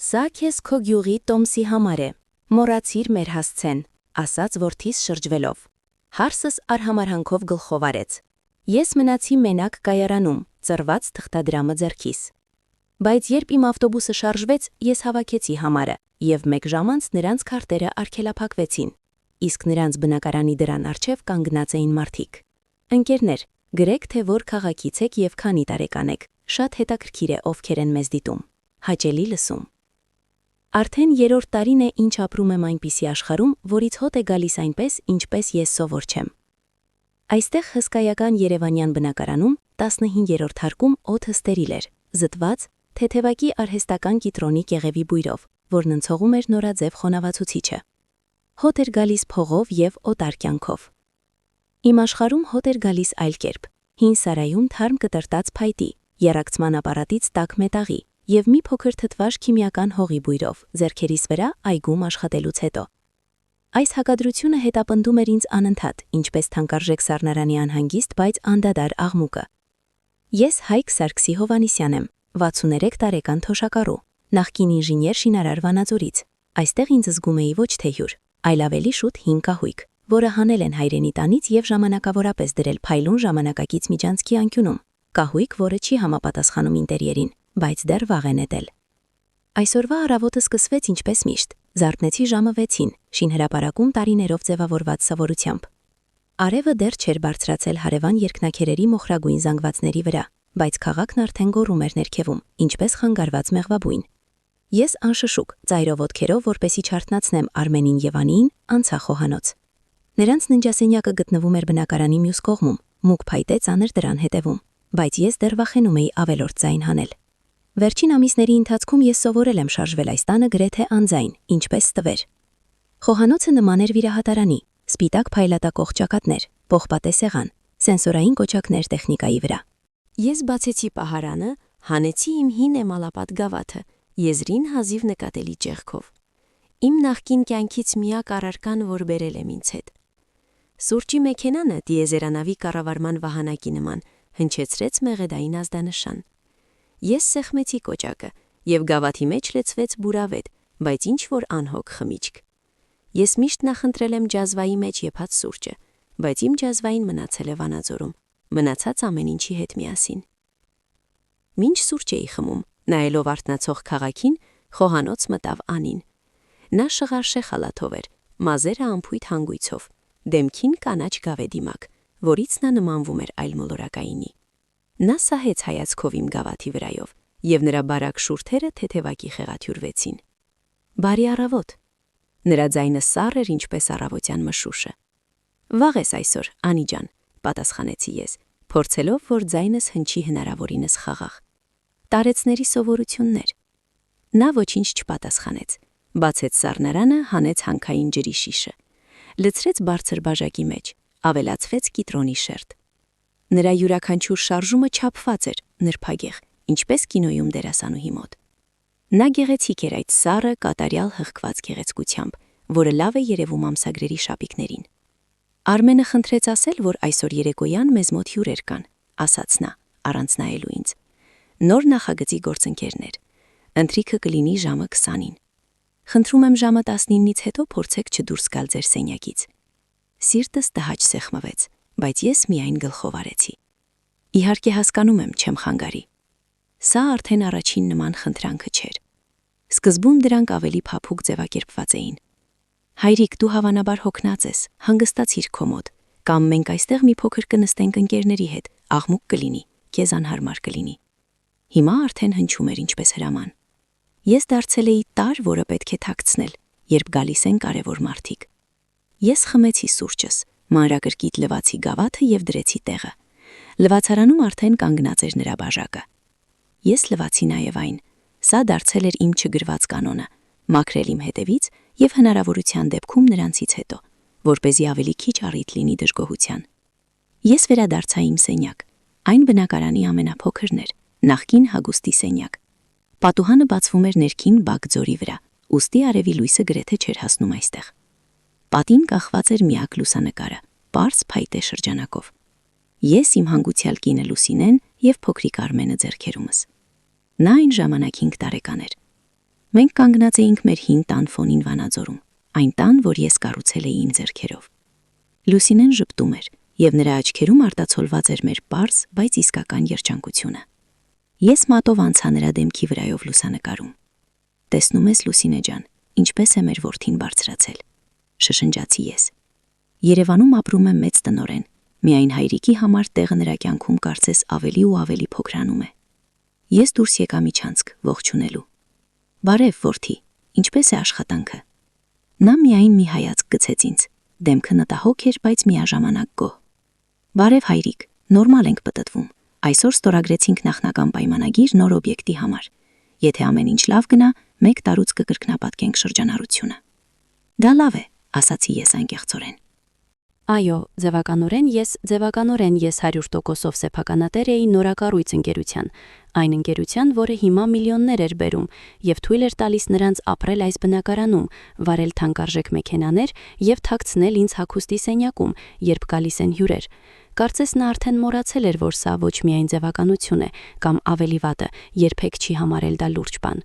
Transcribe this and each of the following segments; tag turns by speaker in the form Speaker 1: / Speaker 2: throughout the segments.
Speaker 1: Սա քեզ քո գյուղի տոմսի համար է, մոռացիր մեր հասցեն, ասաց որդիս շրջվելով։ Հարսս արհամարհանքով գլխով արեց։ Ես մնացի մենակ կայարանում, ծռված թղթադրամը ձեռքիս։ Բայց երբ իմ ավտոբուսը շարժվեց, ես հավաքեցի համարը, և 1 ժամ անց նրանց քարտերը արգելափակվեցին, իսկ նրանց բնակարանի դռան առջև կանգնած էին մարդիկ։ Ընկերներ, գրեք, թե որ քաղաքից եք և քանի տարեկան եք, շատ հետաքրքիր է ովքեր են մեզ դիտում։ Հաճելի լսում։ Արդեն 3-րդ տարին է, ինչ ապրում եմ այնպիսի աշխարհում, որից հոտ է գալիս այնպես, ինչպես ես սովոր չեմ։ Այստեղ հսկայական երևանյան բնակարանում 15-րդ հարկում օդը ստերիլ էր, զտված, թեթևակի արհեստական կիտրոնի կեղևի բույրով, որն ընցողում էր նորաձև խոնավացուցիչը։ Հոտ էր գալիս փողով և օտար կյանքով։ Իմ աշխարհում հոտ էր գալիս այլ կերպ, հին սարայում թարմ կտրտած փայտի, եռակցման ապարատից տաք մետաղի և մի փոքր թթվաշ քիմիական հողի բույրով, ձեռքերիս վրա այգում աշխատելուց հետո։ Այս հակադրությունը հետապնդում էր ինձ անընդհատ, ինչպես թանկարժեք սառնարանի անհանգիստ, բայց անդադար աղմուկը։ Ես Հայկ Սարգսի Հովհաննիսյան եմ, 63 տարեկան թոշակառու, նախկին ինժեներ շինարար Վանաձորից։ Այստեղ ինձ զգում էի ոչ թե հյուր, այլ ավելի շուտ հին կահույք, որը հանել են հայրենի տանից և ժամանակավորապես դրել փայլուն ժամանակակից միջանցքի անկյունում, կահույք, որը չի համապատասխանում ինտերիերին, բայց դեռ վաղ է նետել։ Այսօրվա առավոտը սկսվեց ինչպես միշտ, զարթնեցի ժամը 6-ին, շինհրապարակում տարիներով ձևավորված սովորությամբ։ Արևը դեռ չէր բարձրացել հարևան երկնաքերերի մոխրագույն զանգվածների վրա, բայց քաղաքն արդեն գոռում էր ներքևում, ինչպես խանգարված մեղվաբույն։ Ես անշշուկ, ծայրով ոտքերով, որպեսի չարթնացնեմ Արմենին և Անիին, անցա խոհանոց։ Նրանց ննջասենյակը գտնվում էր բնակարանի մյուս կողմում, մուգ փայտե ծանր դռան հետևում, բայց ես դեռ վախենում էի ավելորդ ձայն հանել։ Վերջին ամիսների ընթացքում ես սովորել եմ շարժվել այս տանը գրեթե անձայն, ինչպես ստվեր։ Խոհանոցը նման էր վիրահատարանի, սպիտակ փայլատակող ճակատներ, պողպատե սեղան, սենսորային կոճակներ տեխնիկայի վրա։ Ես բացեցի պահարանը, հանեցի իմ հին էմալապատ գավաթը, եզրին հազիվ նկատելի ճեղքով։ Իմ նախկին կյանքից միակ առարկան, որ բերել եմ ինձ հետ։ Սուրճի մեքենանը դիեզերանավի կառավարման վահանակի նման հնչեցրեց մեղեդային ազդանշան։ Ես սեղմեցի կոճակը, և գավաթի մեջ լցվեց բուրավետ, բայց ինչ-որ անհոգ խմիչք։ Ես միշտ նախընտրել եմ ջազվայի մեջ եփած սուրճը, բայց իմ ջազվային մնացել է Վանաձորում, մնացած ամեն ինչի հետ միասին։ Մինչ սուրճ էի խմում, նայելով արթնացող քաղաքին, խոհանոց մտավ Անին։ Նա շղարշե խալաթով էր, մազերը անփույթ հանգույցով, դեմքին կանաչ գավեդի մակ, որից նա նմանվում էր այլմոլորակայինի։ Նա սահեց հայացքով իմ գավաթի վրայով, և նրա բարակ շուրթերը թեթևակի խեղաթյուրվեցին։ Բարի առավոտ։ Նրա ձայնը սառ էր ինչպես առավոտյան մշուշը։ Վաղ ես այսօր, Անի ջան, պատասխանեցի ես, փորձելով, որ ձայնս հնչի հնարավորինս խաղաղ։ Տարեցների սովորություններ։ Նա ոչինչ չպատասխանեց, բացեց սառնարանը, հանեց հանքային ջրի շիշը, լցրեց բարձր բաժակի մեջ, ավելացվեց կիտրոնի շերտ։ Նրա յուրաքանչյուր շարժումը չափված էր, նրբագեղ, ինչպես կինոյում դերասանուհի մոտ։ Նա գեղեցիկ էր այդ սառը, կատարյալ հղկված գեղեցկությամբ, որը լավ է երևում ամսագրերի շապիկներին։ Արմենը խնդրեց ասել, որ այսօր երեկոյան մեզ մոտ հյուրեր կան, ասաց նա, առանց նայելու ինձ։ Նոր նախագծի գործընկերներ։ Ընթրիքը կլինի ժամը 20-ին։ Խնդրում եմ ժամը 19-ից հետո փորձեք չդուրս գալ ձեր սենյակից։ Սիրտս տհաճ սեղմվեց, բայց ես միայն գլխով արեցի։ Իհարկե հասկանում եմ, չեմ խանգարի։ Սա արդեն առաջին նման խնդրանքը չէր։ Սկզբում դրանք ավելի փափուկ ձևակերպված էին։ Հայրիկ, դու հավանաբար հոգնած ես, հանգստացիր քո մոտ, կամ մենք այստեղ մի փոքր կնստենք ընկերների հետ, աղմուկ կլինի, քեզ անհարմար կլինի։ Հիմա արդեն հնչում էր ինչպես հրաման։ Ես դարձել էի տար, որը պետք է թաքցնել, երբ գալիս են կարևոր մարդիկ։ Ես խմեցի սուրճս, մանրակրկիտ լվացի գավաթը և դրեցի տեղը։ Լվացարանում արդեն կանգնած էր նրա բաժակը։ Ես լվացի նաև այն։ Սա դարձել էր իմ չգրված կանոնը, մաքրել իմ հետևից և հնարավորության դեպքում նրանցից հետո, որպեսզի ավելի քիչ առիթ լինի դժգոհության։ Ես վերադարձա իմ սենյակ, այն բնակարանի ամենափոքրն էր, նախկին հագուստի սենյակ։ Պատուհանը բացվում էր ներքին բակ ձորի վրա, ուստի արևի լույսը գրեթե չէր հասնում այստեղ։ Պատին կախված էր միակ լուսանկարը, պարզ փայտե շրջանակով։ Ես, իմ հանգուցյալ կինը Լուսինեն և փոքրիկ Արմենը ձեռքերումս։ Նա այն ժամանակ 5 տարեկան էր։ Մենք կանգնած էինք մեր հին տան ֆոնին Վանաձորում, այն տան, որ ես կառուցել էի իմ ձեռքերով։ Լուսինեն ժպտում էր, եւ նրա աչքերում արտացոլված էր մեր պարզ, բայց իսկական երջանկությունը։ Ես մատով անցա նրա դեմքի վրայով լուսանկարում։ Տեսնում ես, Լուսինե ջան, ինչպես է մեր որդին բարձրացել, շշնջացի ես։ Երևանում ապրում է մեծ տնօրեն, միայն հայրիկի համար տեղը նրա կյանքում կարծես ավելի ու ավելի փոքրանում է։ Ես դուրս եկա միջանցք ողջունելու։ Բարև, որդի, ինչպես է աշխատանքը։ Նա միայն մի հայացք գցեց ինձ, դեմքը նտահոգ էր, բայց միաժամանակ գոհ։ Բարև հայրիկ, նորմալ ենք պտտվում։ Այսօր ստորագրեցինք նախնական պայմանագիր նոր օբյեկտի համար։ Եթե ամեն ինչ լավ գնա, 1 տարուց կկրկնապատկենք շրջանառությունը։ Դա լավ է, ասացի ես անկեղծորեն։
Speaker 2: Այո, ձևականորեն ես 100%-ով սեփականատեր էի նորակառույց ընկերության, այն ընկերության, որը հիմա միլիոններ էր բերում եւ թույլ էր տալիս նրանց ապրել այս բնակարանում, վարել թանկարժեք մեքենաներ եւ թաքցնել ինձ հագուստի սենյակում, երբ գալիս են հյուրեր։ Կարծես նա արդեն մոռացել էր, որ սա ոչ միայն ձևականություն է, կամ ավելի վատը, երբեք չի համարել դա լուրջ բան։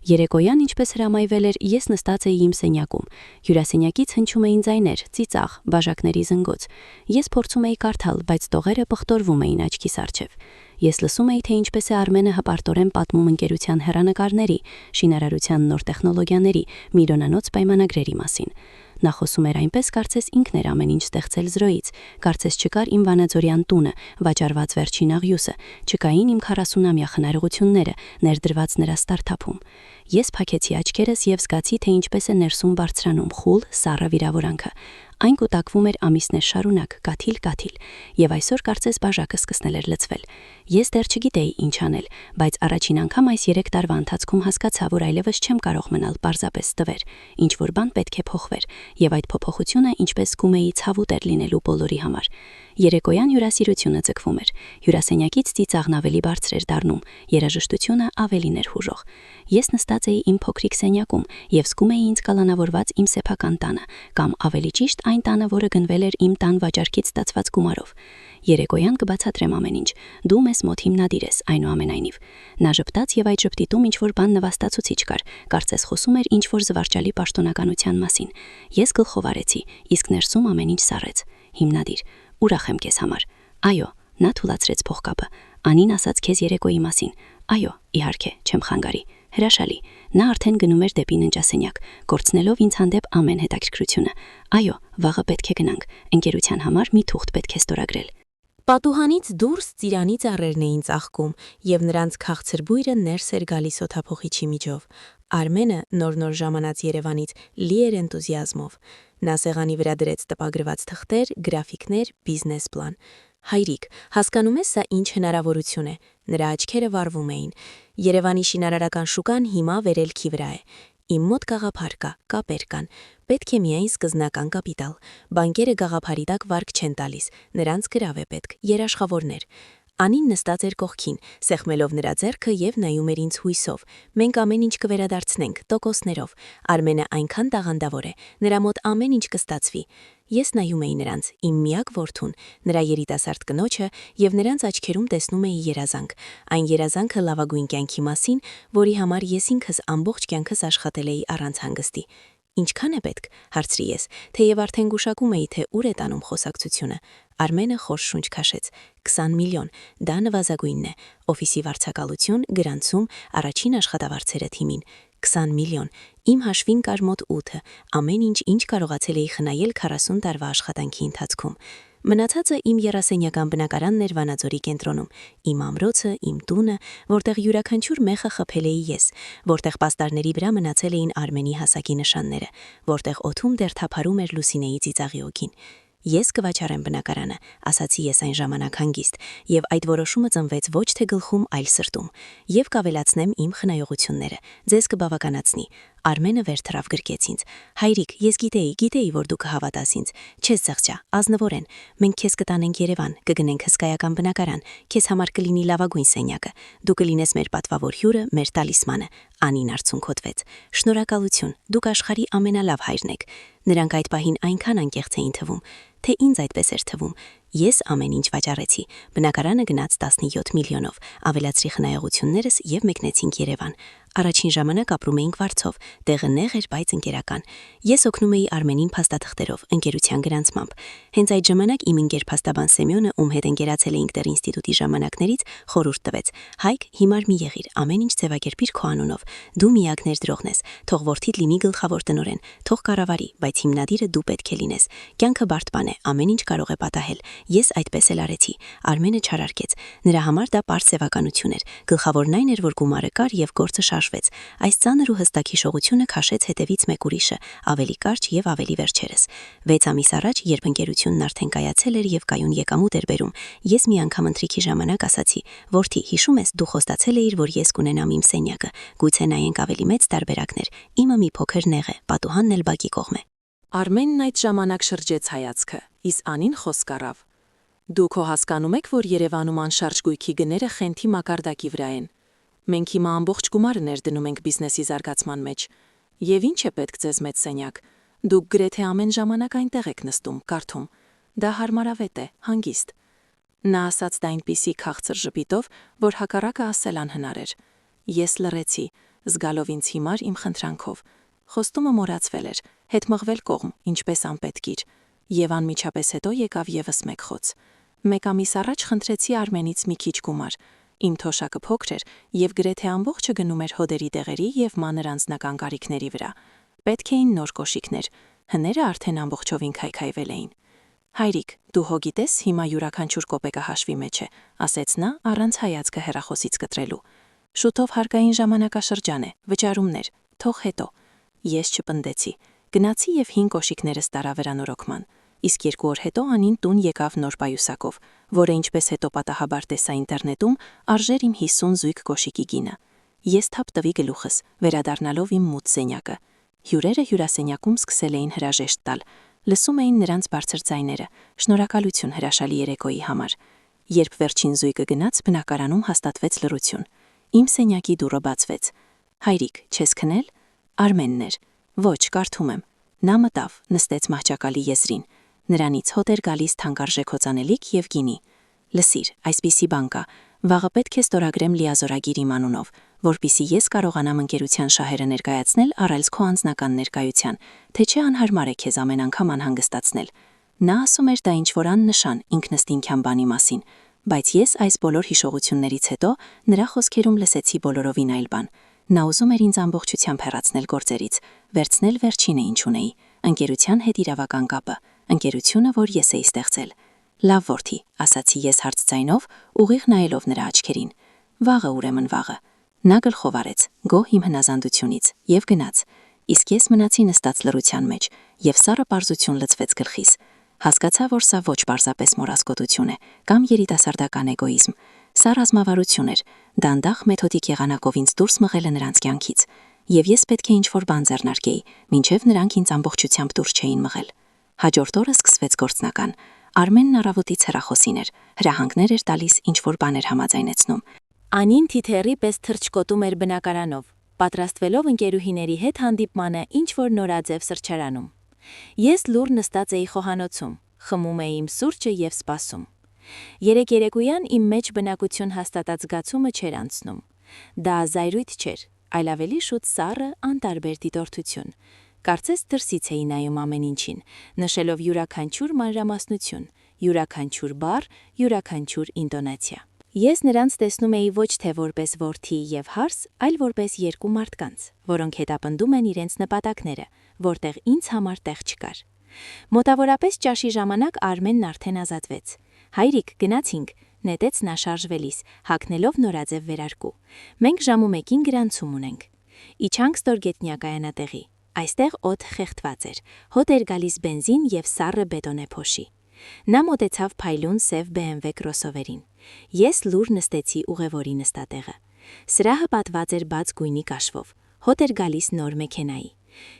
Speaker 2: Երեկոյան, ինչպես հրամայվել էր, ես նստած էի իմ սենյակում։ Հյուրասենյակից հնչում էին ձայներ, ծիծաղ, բաժակների զնգոց։ Ես փորձում էի կարդալ, բայց տողերը պղտորվում էին աչքիս առջև։ Ես լսում էի, թե ինչպես է Արմենը հպարտորեն պատմում ընկերության հեռանկարների, շինարարության նոր տեխնոլոգիաների, միլիոնանոց պայմանագրերի մասին։ Նա խոսում էր այնպես, կարծես ինքն էր ամեն ինչ ստեղծել զրոյից, կարծես չկար իմ վանաձորյան տունը, վաճառված վերջին աղյուսը, չկային իմ 40-ամյա խնայողությունները, ներդրված նրա ստարտափում։ Ես փակեցի աչքերս եւ զգացի, թե ինչպես է ներսում բարձրանում խուլ, սառը վիրավորանքը։ Այն կուտակվում էր ամիսներ շարունակ, կաթիլ, եւ այսօր կարծես բաժակը սկսնել էր լցվել։ Ես դեռ չգիտեի ինչ անել, բայց առաջին անգամ այս 3 տարվա ընթացքում հասկացա, որ այլևս չեմ կարող մնալ պարզապես տվեր, ինչ որ բան պետք է փոխվեր, եւ այդ փոփոխությունը ինչպես զգում էի ցավուտ էր լինելու բոլորի համար։ Երեկոյան հյուրասիրությունը ձգվում էր։ Հյուրասենյակից ծիծաղն ավելի բարձր էր դառնում, երաժշտությունը ավելի ներհուժող։ Ես նստած էի իմ փոքրիկ սենյակում եւ զգում էի ինձ կալանավորված իմ սեփական տանը, կամ ավելի ճիշտ այն տանը, որը գնվել էր իմ տան վաճառքից ստացված գումարով։ Երեկոյան կբացատրեմ ամեն ինչ։ Դու մեզ մոտ հիմնադիր ես, այնուամենայնիվ։ Նա ժպտաց եւ այդ ժպտիտում ինչ որ բան նվաստացուցիչ կար, կարծես խոսում էր ինչ որ զվարճալի պաշտոնականության մասին։ Ես գլխով արեցի, իսկ ներսում ամեն ինչ սառեց։ Հիմնադիր, ուրախ եմ քեզ համար։ Այո, նա թուլացրեց փողկապը։ Անին ասաց քեզ երեկոյի մասին։ Այո, իհարկե, չեմ խանգարի։ Հրաշալի։ Նա արդեն գնում էր դեպի ննջասենյակ, կորցնելով ինձ հանդեպ ամեն հետաքրքրությունը։ Այո, վաղը պետք է գնանք։ Ընկերության համար մի թուղթ պետք է ստորագրել։
Speaker 1: Պատուհանից դուրս ծիրանի ծառերն էին ծաղկում, եւ նրանց քաղցր բույրը ներս էր գալիս օդափոխիչի միջով։ Արմենը նոր ժամանած Երևանից լի էր էնտուզիազմով։ Նա սեղանի վրա դրեց տպագրված թղթեր, գրաֆիկներ, բիզնես պլան։ Հայրիկ, հասկանում ես սա ինչ հնարավորություն է։ Նրա աչքերը վառվում էին։ Երևանի շինարարական շուկան հիմա վերելքի վրա է։ Իմ մոտ գաղափար կա, կապեր կան։ Պետք է միայն սկզբնական կապիտալ։ Բանկերը գաղափարի տակ վարկ չեն տալիս, նրանց գրավ է պետք, երաշխավորներ։ Անին նստած էր կողքին, սեղմելով նրա ձեռքը եւ նայում էր ինձ հույսով։ Մենք ամեն ինչ կվերադարձնենք, տոկոսներով։ Արմենը այնքան տաղանդավոր է, նրա մոտ ամեն ինչ կստացվի։ Ես նայում էի նրանց, իմ միակ որդուն, նրա երիտասարդ կնոջը եւ նրանց աչքերում տեսնում էի երազանք։ Այն երազանքը լավագույն կյանքի մասին, որի համար ես ինքս ամբողջ կյանքս աշխատել էի առանց հանգստի։ Ինչքան է պետք, հարցրի ես, թեև արդեն գուշակում էի, թե ուր է տանում խոսակցությունը։ Արմենը խոր շունչ քաշեց։ 20 միլիոն, դա նվազագույնն է։ Օֆիսի վարձակալություն, գրանցում, առաջին աշխատավարձերը թիմին։ 20 միլիոն, իմ հաշվին կար մոտ 8-ը, ամեն ինչ կարողացել էի խնայել 40 տարվա աշխատանքի ընթացքում։ Մնացածը իմ եռասենյական բնակարանն էր Վանաձորի կենտրոնում, իմ ամրոցը, իմ տունը, որտեղ յուրաքանչյուր մեխը խփել էի ես, որտեղ պաստառների վրա մնացել էին Արմենի հասակի նշանները, որտեղ օդում դեռ թափարում էր Լուսինեի ծիծաղի օգին։ Ես կվաճառեմ բնակարանը, ասացի ես այն ժամանակ հանգիստ, եւ այդ որոշումը ծնվեց ոչ թե գլխում, այլ սրտում, եւ կավելացնեմ իմ խնայողությունները, ձեզ կբավականացնի։ Արմենը վեր թռավ գրկեց ինձ։ Հայրիկ, ես գիտեի, որ դու կհավատաս ինձ։ Չես զղջա, ազնվորեն։ Մենք քեզ կտանենք Երևան, կգնենք հսկայական բնակարան, քեզ համար կլինի լավագույն սենյակը։ Դու կլինես մեր պատվավոր հյուրը, մեր տալիսմանը։ Անին արցունքոտվեց։ Շնորհակալություն, դուք աշխարհի ամենալավ հայրն եք։ Նրանք այդ պահին այնքան անկեղծ էին թվում, թե ինձ այդպես էր թվում։ Ես ամեն ինչ վաճառեցի։ Բնակարանը գնաց 17 միլիոնով, ավելացրի խնայողություններս եւ մեկնեցինք Երևան։ Առաջին ժամանակ ապրում էինք Վարչով, տեղը նեղ էր, բայց ընկերական։ Ես օգնում էի Արմենին փաստաթղթերով, ընկերության գրանցմամբ։ Հենց այդ ժամանակ իմ ընկեր փաստաբան Սեմյոնը, ում հետ ընկերացել էինք դեռ ինստիտուտի ժամանակներից, խորհուրդ տվեց. «Հայկ, հիմար մի եղիր, ամեն ինչ ձևակերպիր քո անունով։ Դու միակ ներդրողն ես, թող որդիդ լինի գլխավոր տնօրեն, թող կառավարի, բայց հիմնադիրը դու պետք է լինես։ Կյանքը բարդ բան է, ամեն ինչ կարող է պատահել։ Ես այդպես էլ արեցի»։ Արմենը չարարկեց։ Նրա համար դա պարզ սևականություն էր։ Գլխավորն այն էր, որ գումարը կար եւ գործը շարժվեց։ Այս ծանր ու հստակ հիշողությունը քաշեց հետևից մեկ ուրիշը, ավելի կարճ եւ ավելի վերջերս։ 6 ամիս առաջ, երբ ընկերությունն արդեն կայացել էր եւ կայուն եկամուտ էր բերում, ես մի անգամ ընթրիքի ժամանակ ասացի. «Որդի, հիշում ես, դու խոստացել էիր, որ ես կունենամ իմ սենյակը, գուցե նայենք ավելի մեծ տարբերակներ։ Իմը մի փոքր նեղ է, պատուհանն էլ բակի կողմ է»։
Speaker 3: Արմենն այդ ժամանակ շրջեց հայացքը, իսկ Անին խոսք առավ. «Դուք հասկանում եք, որ Երևանում անշարժ գույքի գները խենթի մակարդակի վրա են։ Մենք հիմա ամբողջ գումարը ներդնում ենք բիզնեսի զարգացման մեջ։ Եվ ինչ է պետք ձեզ մեծ սենյակ։ Դուք գրեթե ամեն ժամանակ այնտեղ եք նստում, կարդում։ Դա հարմարավետ է, հանգիստ»։ Նա ասաց դա այնպիսի քաղցր ժպիտով, որ հակառակը ասել անհնար էր։ Ես լռեցի, զգալով ինձ հիմար իմ խնդրանքով։ Խոստումը մոռացվել էր, հետ մղվել կողմ, ինչպես անպետք իր։ Եվ անմիջապես հետո եկավ եւս մեկ խոց։ 1 ամիս առաջ խնդրեցի Արմենից մի քիչ գումար։ Իմ թոշակը փոքր էր եւ գրեթե ամբողջը գնում էր հոդերի դեղերի եւ մանր անձնական կարիքների վրա։ Պետք էին նոր կոշիկներ։ Հները արդեն ամբողջովին քայքայվել էին։ «Հայրիկ, դու հո գիտես, հիմա յուրաքանչյուր կոպեկը հաշվի մեջ է», ասեց նա առանց հայացքը հեռախոսից կտրելու։ «Շուտով հարկային ժամանակաշրջան է, վճարումներ, թող հետո»։ Ես չպնդեցի։ Գնացի եւ 5 կոշիկներս տարա վերանորոգման։ Իսկ 2 օր հետո Անին տուն եկավ նոր պայուսակով, որը ինչպես հետո պատահաբար տեսա ինտերնետում, արժեր իմ 50 զույգ կոշիկի գինը։ Ես թափ տվի գլուխս, վերադառնալով իմ մութ սենյակը։ Հյուրերը հյուրասենյակում սկսել էին հրաժեշտ տալ։ Լսում էին նրանց բարձր ձայները։ Շնորհակալություն հրաշալի երեկոյի համար։ Երբ վերջին զույգը գնաց, բնակարանում հաստատվեց լռություն։ Իմ սենյակի դուռը բացվեց։ «Հայրիկ, չես քնել»։ Արմենն էր։ «Ոչ, կարդում եմ»։ Նա մտավ, նստեց մահճակալի եզրին։ Նրանից հոտ էր գալիս թանկարժեք հոծանելիք եւ գինի։ «Լսիր, այսպիսի բան կա. վաղը պետք է ստորագրեմ լիազորագիր իմ անունով, որպիսի ես կարողանամ ընկերության շահերը ներկայացնել առանց քո անձնական ներկայության, թե չէ անհարմար է քեզ ամեն անգամ անհանգստացնել»։ Նա ասում էր դա ինչ-որ աննշան, ինքնըստինքյան բանի մասին, բայց ես այս բոլոր հիշողություններից հետո նրա խոսքերում լսեցի բոլորովին այլ բան։ Նա ուզում էր ինձ ամբողջությամբ հեռացնել գործերից, վերցնել վերջինը ինչ ունեի, ընկերության հետ իրավական կապը, ընկերությունը, որ ես էի ստեղծել։ «Լավ որդի», ասացի ես հարց ձայնով, ուղիղ նայելով նրա աչքերին։ «Վաղը ուրեմն վաղը»։ Նա գլխով արեց, գոհ իմ հնազանդությունից, եւ գնաց։ Իսկ ես մնացի նստած լռության մեջ, եւ սառը պարզություն լցվեց գլխիս։ Հասկացա, որ սա ոչ պարզապես մոռասկոտություն է, կամ երիտասարդական էգոիզմ։ Սա ռազմավարություն էր, դանդաղ մեթոդիկ եղանակով ինձ դուրս մղելը նրանց կյանքից, եւ ես պետք է ինչ-որ բան ձեռնարկեի, մինչեւ նրանք ինձ ամբողջությամբ դուրս չէին մղել։ Հաջորդ օրը սկսվեց գործնական։ Արմենն առավոտից հեռախոսին էր, հրահանգներ էր տալիս, ինչ-որ բան էր համաձայնեցնում։
Speaker 2: Անին թիթեռի պես թռչկոտում էր բնակարանով, պատրաստվելով ընկերուհիների հետ հանդիպմանը ինչ-որ նորաձև սրճարանում։ Ես լուռ նստած էի խոհանոցում, խմում էի իմ սուրճը եւ սպասում։ Երեկոյան իմ մեջ բնակություն հաստատած զգացումը չէր անցնում։ Դա զայրույթ չէր, այլ ավելի շուտ սառը, անտարբեր դիտորդություն։ Կարծես դրսից էի նայում ամեն ինչին, նշելով յուրաքանչյուր մանրամասնություն, յուրաքանչյուր բառ, յուրաքանչյուր ինտոնացիա։ Ես նրանց տեսնում էի ոչ թե որպես որդի եւ հարս, այլ որպես երկու մարդկանց, որոնք հետապնդում են իրենց նպատակները, որտեղ ինձ համար տեղ չկար։ Մոտավորապես ճաշի ժամանակ Արմենն արդեն ազատվեց։ «Հայրիկ, գնացինք», նետեց նա շարժվելիս, հագնելով նորաձև վերարկու։ «Մենք ժամու 1-ին գրանցում ունենք»։ Իջանք ստորգետնյա կայանատեղի։ Այստեղ օդ խեղդված էր, հոտ էր գալիս բենզին եւ սառը բետոնե փոշի։ Նա մոտեցավ փայլուն սև BMW կրոսովերին։ Ես լուռ նստեցի ուղևորի նստատեղը։ Սրահը պատված էր բաց գույնի կաշվով, հոտ էր գալիս նոր մեքենայի։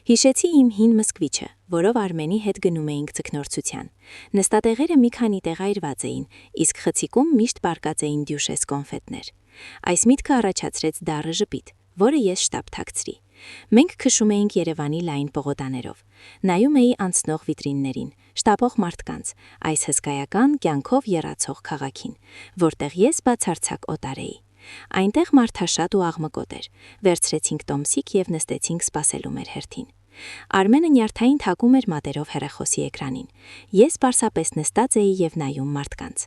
Speaker 2: Հիշեցի իմ հին մսկվիչը, որով Արմենի հետ գնում էինք ձկնորսության։ Նստատեղերը մի քանի տեղայրված էին, իսկ խցիկում միշտ պառկած էին դյուշես կոնֆետներ։ Այս միտքը առաջացրեց դառը ժպիտ, որը ես շտապ թաքցրի։ Մենք քշում էինք Երևանի լայն պողոտաներով։ Նայում էի անցնող վիտրիններին, շտապող մարդկանց, այս հսկայական կյանքով եռացող քաղաքին, որտեղ ես բացարձակ օտար էի։
Speaker 1: Այնտեղ մարդաշատ ու աղմկոտ էր։ Վերցրեցինք տոմսիկ եւ նստեցինք սպասելու մեր հերթին։ Արմենը նյարդային թակում էր մատերով հեռախոսի էկրանին։ Ես պարսապես նստած էի եւ նայում մարդկանց։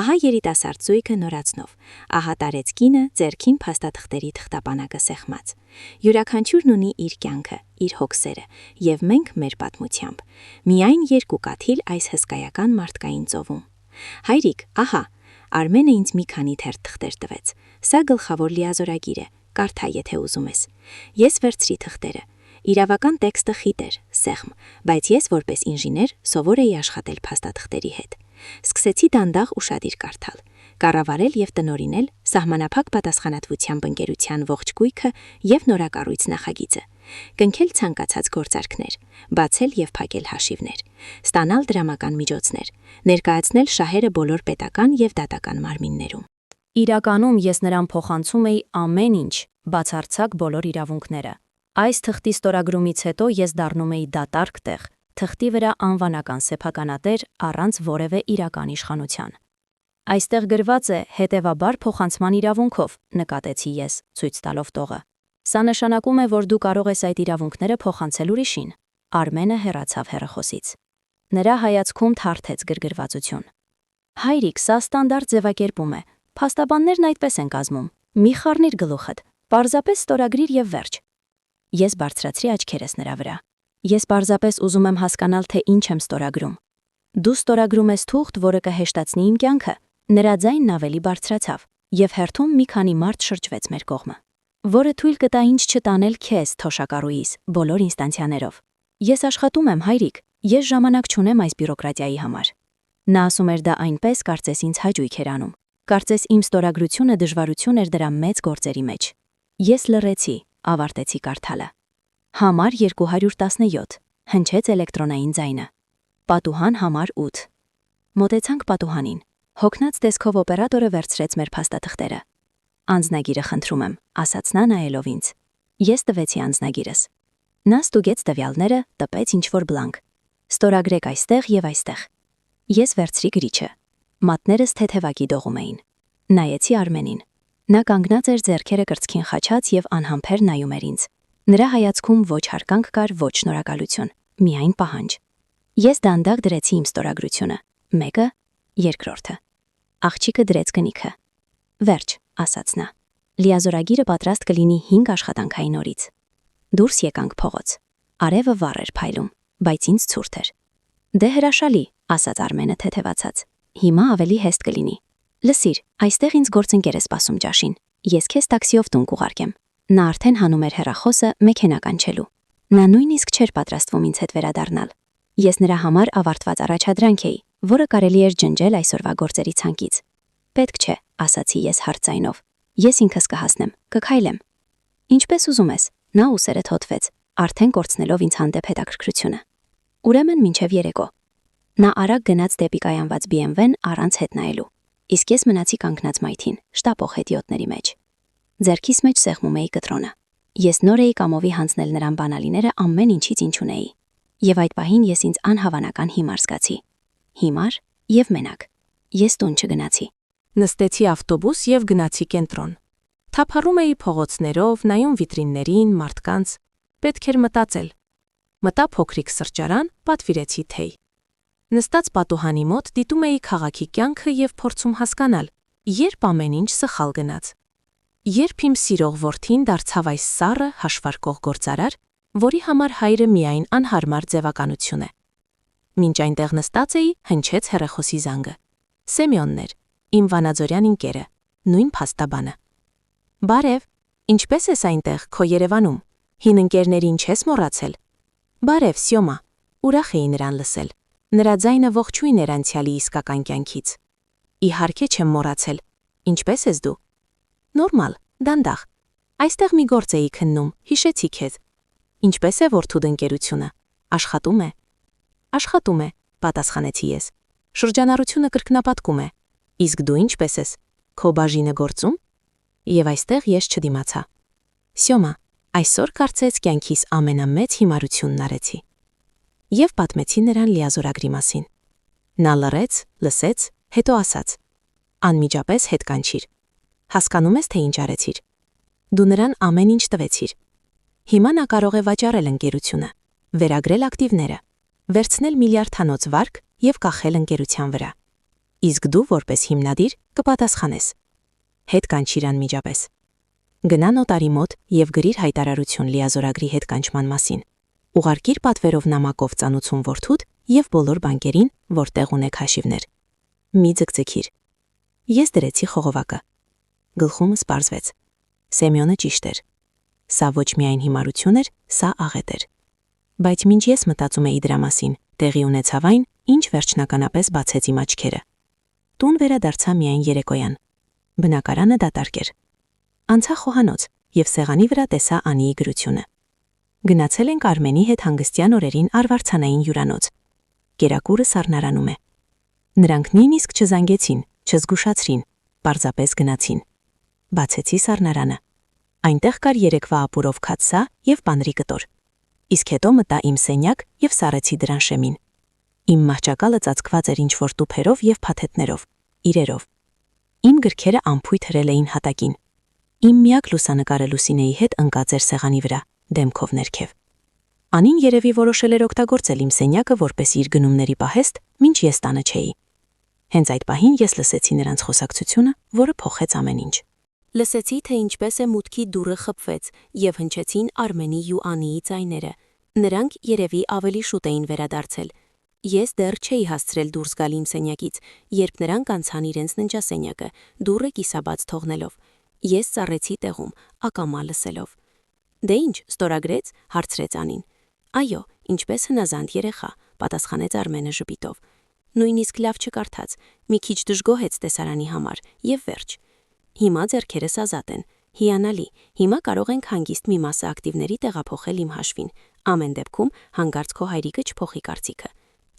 Speaker 1: Ահա երիտասարդ զույգը նորացնով, ահա տարեց կինը ձեռքին փաստաթղթերի թղթապանակը սեղմած։ Յուրաքանչյուրն ունի իր կյանքը, իր հոգսերը, եւ մենք մեր պատմությամբ։ Միայն երկու կաթիլ այս հսկայական մարդկային ծովում։ Հայրիկ, ահա, Արմենը ինձ մի քանի թերթ թղթեր տվեց։ Սա գլխավոր լիազորագիր է, կարդա եթե ուզում ես։ Ես վերցրի թղթերը։ Իրավական տեքստը խիտ էր, սեղմ, բայց ես որպես ինժեներ սովոր էի աշխատել փաստաթղթերի հետ։ Սկսեցի դանդաղ ուշադիր կարդալ, կառավարել եւ տնօրինել սահմանափակ պատասխանատվությամբ ընկերության ողջ գույքը եւ նորակառույց նախագիծը, կնքել ցանկացած գործարքներ, բացել եւ փակել հաշիվներ, ստանալ դրամական միջոցներ, ներկայացնել շահերը բոլոր պետական եւ դատական մարմիններում։
Speaker 2: Իրականում ես նրան փոխանցում էի ամեն ինչ, բացարձակ բոլոր իրավունքները։ Այս թղթի ստորագրումից հետո ես դառնում էի դատարկ տեղ, թղթի վրա անվանական սեփականատեր առանց որևէ իրական իշխանության։ Այստեղ գրված է հետևաբար փոխանցման իրավունքով, նկատեցի ես, ցույց տալով տողը։ Սա նշանակում է, որ դու կարող ես այդ իրավունքները փոխանցել ուրիշին։ Արմենը հեռացավ հեռախոսից։ Նրա հայացքում թարթեց գրգռվածություն։ Հայրիկ, սա ստանդարտ ձևակերպում է։ Փաստաբաններն այդպես են կազմում։ Մի խառնիր գլուխդ, պարզապես ստորագրիր եւ վերջ։ Ես բարձրացրի աչքերս նրա վրա։ Ես պարզապես ուզում եմ հասկանալ, թե ինչ եմ ստորագրում։ Դու ստորագրում ես թուղթ, որը կհեշտացնի իմ կյանքը։ Նրա ձայնն ավելի բարձրացավ, եւ հերթում մի քանի մարդ շրջվեց մեր կողմը, որը թույլ կտա ինչ չտանել քեզ, թոշակառուիս, բոլոր ինստանցիաներով։ Ես աշխատում եմ, հայրիկ, ես ժամանակ չունեմ այս բյուրոկրատիայի համար։ Նա ասում էր դա այնպես, կարծես ինձ հաճույք էր անում։ Կարծես իմ ստորագրությունը դժվարություն էր դրա մեծ գործերի մեջ։ Ես լռեցի, ավարտեցի կարդալը։ Համար 217, հնչեց էլեկտրոնային ձայնը։ Պատուհան համար 8։ Մոտեցանք պատուհանին։ Հոգնած տեսքով օպերատորը վերցրեց մեր փաստաթղթերը։ Անձնագիրը խնդրում եմ, ասաց նա նայելով ինձ։ Ես տվեցի անձնագիրս։ Նա ստուգեց տվյալները, տպեց ինչ-որ բլանկ։ Ստորագրեք այստեղ եւ այստեղ։ Ես վերցրի գրիչը։ Մատներս թեթևակի դողում էին։ Նայեցի Արմենին։ Նա կանգնած էր ձեռքերը կրծքին խաչած եւ անհամբեր նայում էր ինձ։ Նրա հայացքում ոչ հարկանք կար, ոչ շնորհակալություն, միայն պահանջ։ Ես դանդաղ դրեցի իմ ստորագրությունը։ Մեկը, երկրորդը։ Աղջիկը դրեց գնիքը։ Վերջ, ասաց նա։ Լիազորագիրը պատրաստ կլինի 5 աշխատանքային օրից։ Դուրս եկանք փողոց։ Արևը վառ էր փայլում, բայց ինձ ցուրտ էր։ Դե հրաշալի, ասաց Արմենը թեթևացած։ Հիմա ավելի հեստ կլինի։ Լսիր, այստեղ ինձ գործընկեր է սպասում ճաշին։ Ես քեզ տաքսիով տուն կուղարկեմ։ Նա արդեն հանում էր հեռախոսը մեքենա կանչելու։ Նա նույնիսկ չէր պատրաստվում ինձ հետ վերադառնալ։ Ես նրա համար ավարտված առաջադրանք էի, որը կարելի էր ջնջել այսօրվա գործերի ցանկից։ Պետք չէ, ասացի ես հարց ձայնով։ Ես ինքս կհասնեմ, կքայլեմ։ Ինչպես ուզում ես, նա ուսերը թոթվեց, արդեն կորցնելով ինձ հանդեպ հետաքրքրությունը։ Ուրեմն մինչև երեկո։ Նա արագ գնաց դեպի կայանված BMW-ն առանց հետ նայելու։ Իսկ ես մնացի կանգնած մայթին, շտապող հետիոտների մեջ։ Ձեռքիս մեջ սեղմում էի կտրոնը։ Ես նոր էի կամովի հանձնել նրան բանալիները ամեն ինչից ինչ ունեի։ Եվ այդ պահին ես ինձ անհավանական հիմար զգացի։ Հիմար եւ մենակ։ Ես տուն չգնացի։
Speaker 3: Նստեցի ավտոբուս եւ գնացի կենտրոն։ Թափառում էի փողոցներով, նայում վիտրիններին, մարդկանց։ Պետք էր մտածել։ Մտա փոքրիկ սրճարան, պատվիրեցի թեյ։ Նստած պատուհանի մոտ դիտում էի քաղաքի կյանքը եւ փորձում հասկանալ, երբ ամեն ինչ սխալ գնաց։ Երբ իմ սիրող որդին դարձավ այս սառը հաշվարկող գործարար, որի համար հայրը միայն անհարմար ձևականություն է։ Մինչ այնտեղ նստած էի, հնչեց հեռախոսի զանգը։ Սեմյոնն էր, իմ վանաձորյան ընկերը, նույն փաստաբանը։ Բարև, ինչպես ես այնտեղ քո Երևանում։ Հին ընկերներին չես մոռացել։ Բարև, Սյոմա, ուրախ էի նրան լսել։ Նրա ձայնը ողջույն էր անցյալի իսկական կյանքից։ Իհարկե չեմ մոռացել։ Ինչպես ես դու։ Նորմալ, դանդաղ։ Այստեղ մի գործ էի քննում, հիշեցի քեզ։ Ինչպես է որդուդ ընկերությունը։ Աշխատում է։ Աշխատում է, պատասխանեցի ես։ Շրջանառությունը կրկնապատկում է։ Իսկ դու ինչպես ես։ Քո բաժինը գործում։ Եվ այստեղ ես չդիմացա։ Սյոմա, այսօր կարծես կյանքիս ամենամեծ հիմարությունն արեցի։ Եվ պատմեցի նրան լիազորագրի մասին։ Նա լռեց, լսեց, հետո ասաց. Անմիջապես հետ կանչիր։ Հասկանում ես, թե ինչ արեցիր։ Դու նրան ամեն ինչ տվեցիր։ Հիմա նա կարող է վաճառել ընկերությունը, վերագրել ակտիվները, վերցնել միլիարդանոց վարկ եւ կախել ընկերության վրա։ Իսկ դու որպես հիմնադիր կպատասխանես։ Հետ կանչիր անմիջապես։ Գնա նոտարի մոտ եւ գրիր հայտարարություն լիազորագրի հետ կանչման մասին։ Ուղարկիր պատվերով նամակով ծանուցում որդուդ եւ բոլոր բանկերին, որտեղ ունեք հաշիվներ։ Մի ձգձգիր։ Ես դրեցի խողովակը։ Գլխումս պարզվեց։ Սեմյոնը ճիշտ էր։ Սա ոչ միայն հիմարություն էր, սա աղետ էր։ Բայց մինչ ես մտածում էի դրա մասին, տեղի ունեցավ այն, ինչ վերջնականապես բացեց իմ աչքերը։ Տուն վերադարձա միայն երեկոյան։ Բնակարանը դատարկ էր։ Անցա խոհանոց եւ սեղանի վրա տեսա Անիի գրությունը։ Գնացել ենք Արմենի հետ հանգստյան օրերին արվարձանային հյուրանոց։ Կերակուրը սառնարանում է։ Նրանք նույնիսկ չզանգեցին, չզգուշացրին, պարզապես գնացին։ Բացեցի սառնարանը։ Այնտեղ կար երեկվա ապուրով քացսա եւ պանրի կտոր։ Իսկ հետո մտա իմ սենյակ եւ սառեցի դրան շեմին։ Իմ մահճակալը ծածկված էր ինչ-որ տուփերով եւ փաթեթներով, իրերով։ Իմ գրքերը ամփույթ հրել էին հատակին։ Իմ միակ լուսանկարը Լուսինեի հետ ընկած էր սեղանի վրա, դեմքով ներքև։ Անին երևի որոշել էր օգտագործել իմ սենյակը որպես իր գնումների պահեստ, մինչ ես տանը չէի։ Հենց այդ պահին ես լսեցի նրանց խոսակցությունը, որը փոխեց ամեն ինչ։
Speaker 2: Լսեցի, թե ինչպես է մուտքի դուռը խփվեց եւ հնչեցին Արմենի ու Անիի ձայները։ Նրանք երևի ավելի շուտ էին վերադարձել։ Ես դեռ չէի հասցրել դուրս գալ իմ սենյակից, երբ նրանք անցան իրենց ննջասենյակը, դուռը կիսաբաց թողնելով։ Ես ծառեցի տեղում, ակամա լսելով։ Դե ինչ, ստորագրեց, հարցրեց Անին։ Այո, ինչպես հնազանդ երեխա, պատասխանեց Արմենը ժպիտով։ Նույնիսկ լավ չկարդաց, մի քիչ դժգոհեց տեսարանի համար եւ վերջ։ Հիմա ձեռքերս ազատ են։ Հիանալի, հիմա կարող ենք հանգիստ մի մասը ակտիվների տեղափոխել իմ հաշվին։ Ամեն դեպքում հանկարծ քո հայրիկը չփոխի կարծիքը։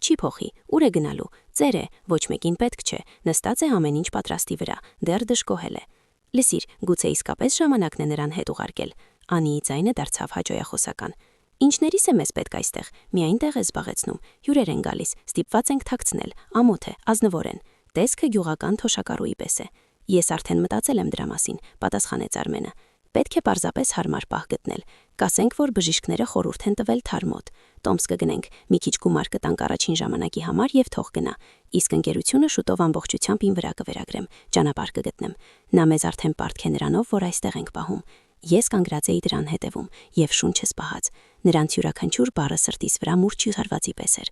Speaker 2: Չի փոխի, ուր է գնալու, ծեր է, ոչ մեկին պետք չէ, նստած է ամեն ինչ պատրաստի վրա, դեռ դժգոհել է։ Լսիր, գուցե իսկապես ժամանակն է նրան հետ ուղարկել։ Անիի ձայնը դարձավ հաջողախոսական։ Ինչներիս է մեզ պետք այստեղ, միայն տեղ է զբաղեցնում, հյուրեր են գալիս, ստիպված ենք թաքցնել, ամոթ է, ազնվոր են։ Տեսքը գյուղական թոշակառուի պես է։ Ես արդեն մտածել եմ դրա մասին, պատասխանեց Արմենը։ Պետք է պարզապես հարմար պահ գտնել։ Կասենք, որ բժիշկները խորհուրդ են տվել թարմոտ։ Տոմս կգնենք, մի քիչ գումար կտանք առաջին ժամանակի համար եւ թող գնա։ Իսկ ընկերությունը շուտով ամբողջությամբ ին վրա կվերագրեմ, ճանապարհ կգտնեմ։ Նա մեզ արդեն պարտք է նրանով, որ այստեղ ենք պահում։ Ես կանգրած էի դրան հետևում եւ շունչս պահած։ Նրանց յուրաքանչյուր բառը սրտիս վրա մուրճի հարվածի պես էր։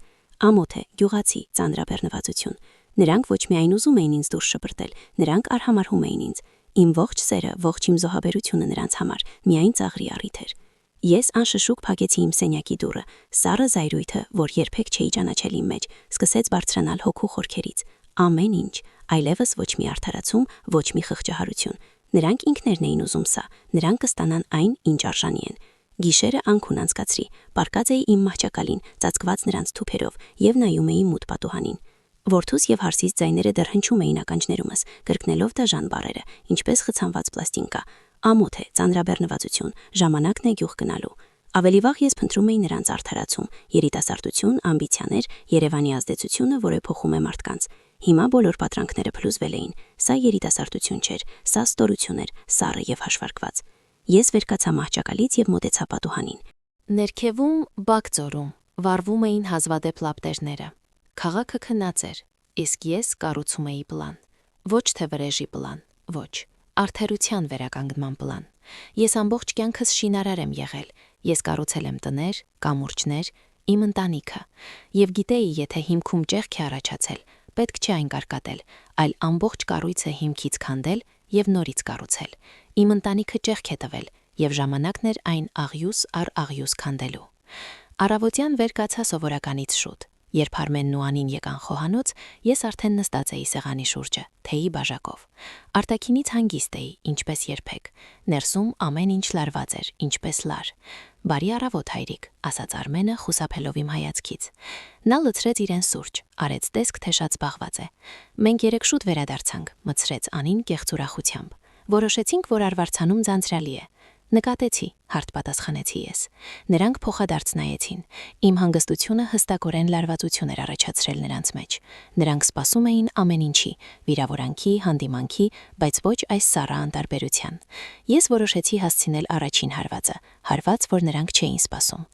Speaker 2: Ամոթ է, գյուղացի, ծանրաբեռնվածություն։ Նրանք ոչ միայն ուզում էին ինձ դուրս շպրտել, նրանք արհամարհում էին ինձ։ Իմ ողջ սերը, ողջ իմ զոհաբերությունը նրանց համար միայն ծաղրի առիթ էր։ Ես անշշուկ փակեցի իմ սենյակի դուռը, սառը զայրույթը, որ երբեք չէի ճանաչել իմ մեջ, սկսեց բարձրանալ հոգու խորքերից։ Ամեն ինչ, այլևս ոչ մի արդարացում, ոչ մի խղճահարություն։ Նրանք ինքներն էին ուզում սա, նրանք կստանան այն, ինչ արժանի են։ Գիշերը անքուն անցկացրի, պառկած էի իմ մահճակալին, ծածկված նրանց թուփերով եւ նայում էի մութ պատուհանին։ Որդուս եւ հարսից ձայները դեռ հնչում էին ականջներումս, կրկնելով դաժան բառերը, ինչպես խցանված պլաստինկա։ Ամոթ է, ծանրաբեռնվածություն, ժամանակն է գյուղ գնալու։ Ավելի վաղ ես փնտրում էի նրանց արդարացում, երիտասարդություն, ամբիցիաներ, Երևանի ազդեցությունը, որը փոխում է մարդկանց։ Հիմա բոլոր պատրանքները փլուզվել էին։ Սա երիտասարդություն չէր, սա ստորություն էր, սառը եւ հաշվարկված։ Ես վերկացա մահճակալից եւ մոտեցա պատուհանին։
Speaker 1: Ներքևում բակձորում վառվում էին հազվադեպ լապտերները։ Քաղաքը քնած էր, իսկ ես կառուցում էի պլան։ Ոչ թե վրեժի պլան, ոչ, արդարության վերականգնման պլան։ Ես ամբողջ կյանքս շինարար եմ եղել։ Ես կառուցել եմ տներ, կամուրջներ, իմ ընտանիքը։ Եվ գիտեի, եթե հիմքում ճեղք է առաջացել, պետք չէ այն կարկատել, այլ ամբողջ կառույցը հիմքից քանդել եւ նորից կառուցել։ Իմ ընտանիքը ճեղք է տվել, եւ ժամանակն էր այն աղյուս առ աղյուս քանդելու։ Առավոտյան վեր կացա սովորականից շուտ։ Երբ Արմենն ու Անին եկան խոհանոց, ես արդեն նստած էի սեղանի շուրջը, թեյի բաժակով։ Արտաքինից հանգիստ էի, ինչպես երբեք։ Ներսում ամեն ինչ լարված էր, ինչպես լար։ Բարի առավոտ, հայրիկ, ասաց Արմենը, խուսափելով իմ հայացքից։ Նա լցրեց իրեն սուրճ, արեց տեսք, թե շատ զբաղված է։ Մենք երեք շուտ վերադարձանք, մտցրեց Անին կեղծ ուրախությամբ։ Որոշեցինք, որ արվարձանում ձանձրալի է։ Նկատեցի, հարթ պատասխանեցի ես։ Նրանք փոխադարձ նայեցին։ Իմ հանգստությունը հստակորեն լարվածություն էր առաջացրել նրանց մեջ։ Նրանք սպասում էին ամեն ինչի՝ վիրավորանքի, հանդիմանքի, բայց ոչ այս սառը անտարբերության։ Ես որոշեցի հասցնել առաջին հարված, որ նրանք չէին սպասում։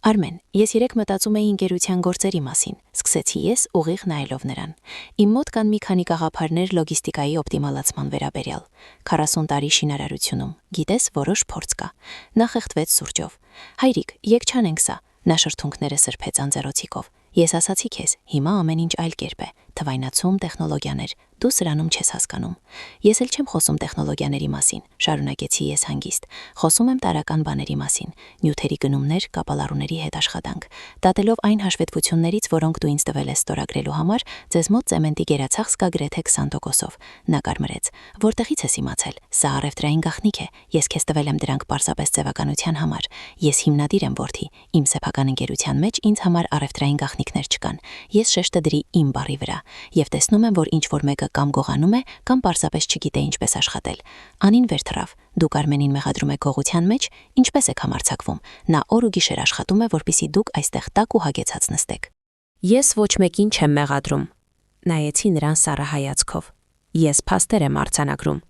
Speaker 1: Արմեն, ես երեք մտածում էի ընկերության գործերի մասին, սկսեցի ես ուղիղ նայելով նրան։ Իմ մոտ կան մի քանի գաղափարներ լոգիստիկայի օպտիմալացման վերաբերյալ։ 40 տարի շինարարությունում, գիտես, որոշ փորձ կա։ Նա խեղդվեց սուրճով։ Հայրիկ, եկ չանենք սա։ Նա շրթունքները սրբեց անձեռոցիկով։ Ես ասացի քեզ, հիմա ամեն ինչ այլ կերպ է։ Թվայնացում, տեխնոլոգիաներ, դու սրանում չես հասկանում։ Ես էլ չեմ խոսում տեխնոլոգիաների մասին, շարունակեցի ես հանգիստ։ Խոսում եմ տարական բաների մասին, նյութերի գնումներ, կապալառուների հետ աշխատանք։ Դատելով այն հաշվետվություններից, որոնք դու ինձ տվել ես ստորագրելու համար, ձեզ մոտ ցեմենտի գերացախս կա գրեթե 20%-ով։ Նա կարմրեց։ Որտեղից ես իմացել։ Սա առևտրային գաղտնիք է։ Ես քեզ տվել եմ դրանք պարզապես ձևականության համար։ Ես հիմնադիր եմ որդի։ Իմ սեփական ընկերության մեջ ինձ համար առևտրային գաղտնիքներ չկան։ Ես շեշտը դրի իմ բառի վրա եւ տեսնում եմ, որ ինչ որ մեկը կամ գողանում է, կամ պարզապես չգիտե ինչպես աշխատել։ Անին վեր թռավ։ Դուք Արմենին մեղադրում եք գողության մեջ, ինչպես եք համարձակվում։ Նա օր ու գիշեր աշխատում է, որպեսզի դուք այստեղ տաք ու հագեցած նստեք։ Ես ոչ մեկին չեմ մեղադրում։ Նայեցի նրան սառը հայացքով։ Ես փաստեր եմ արձանագրում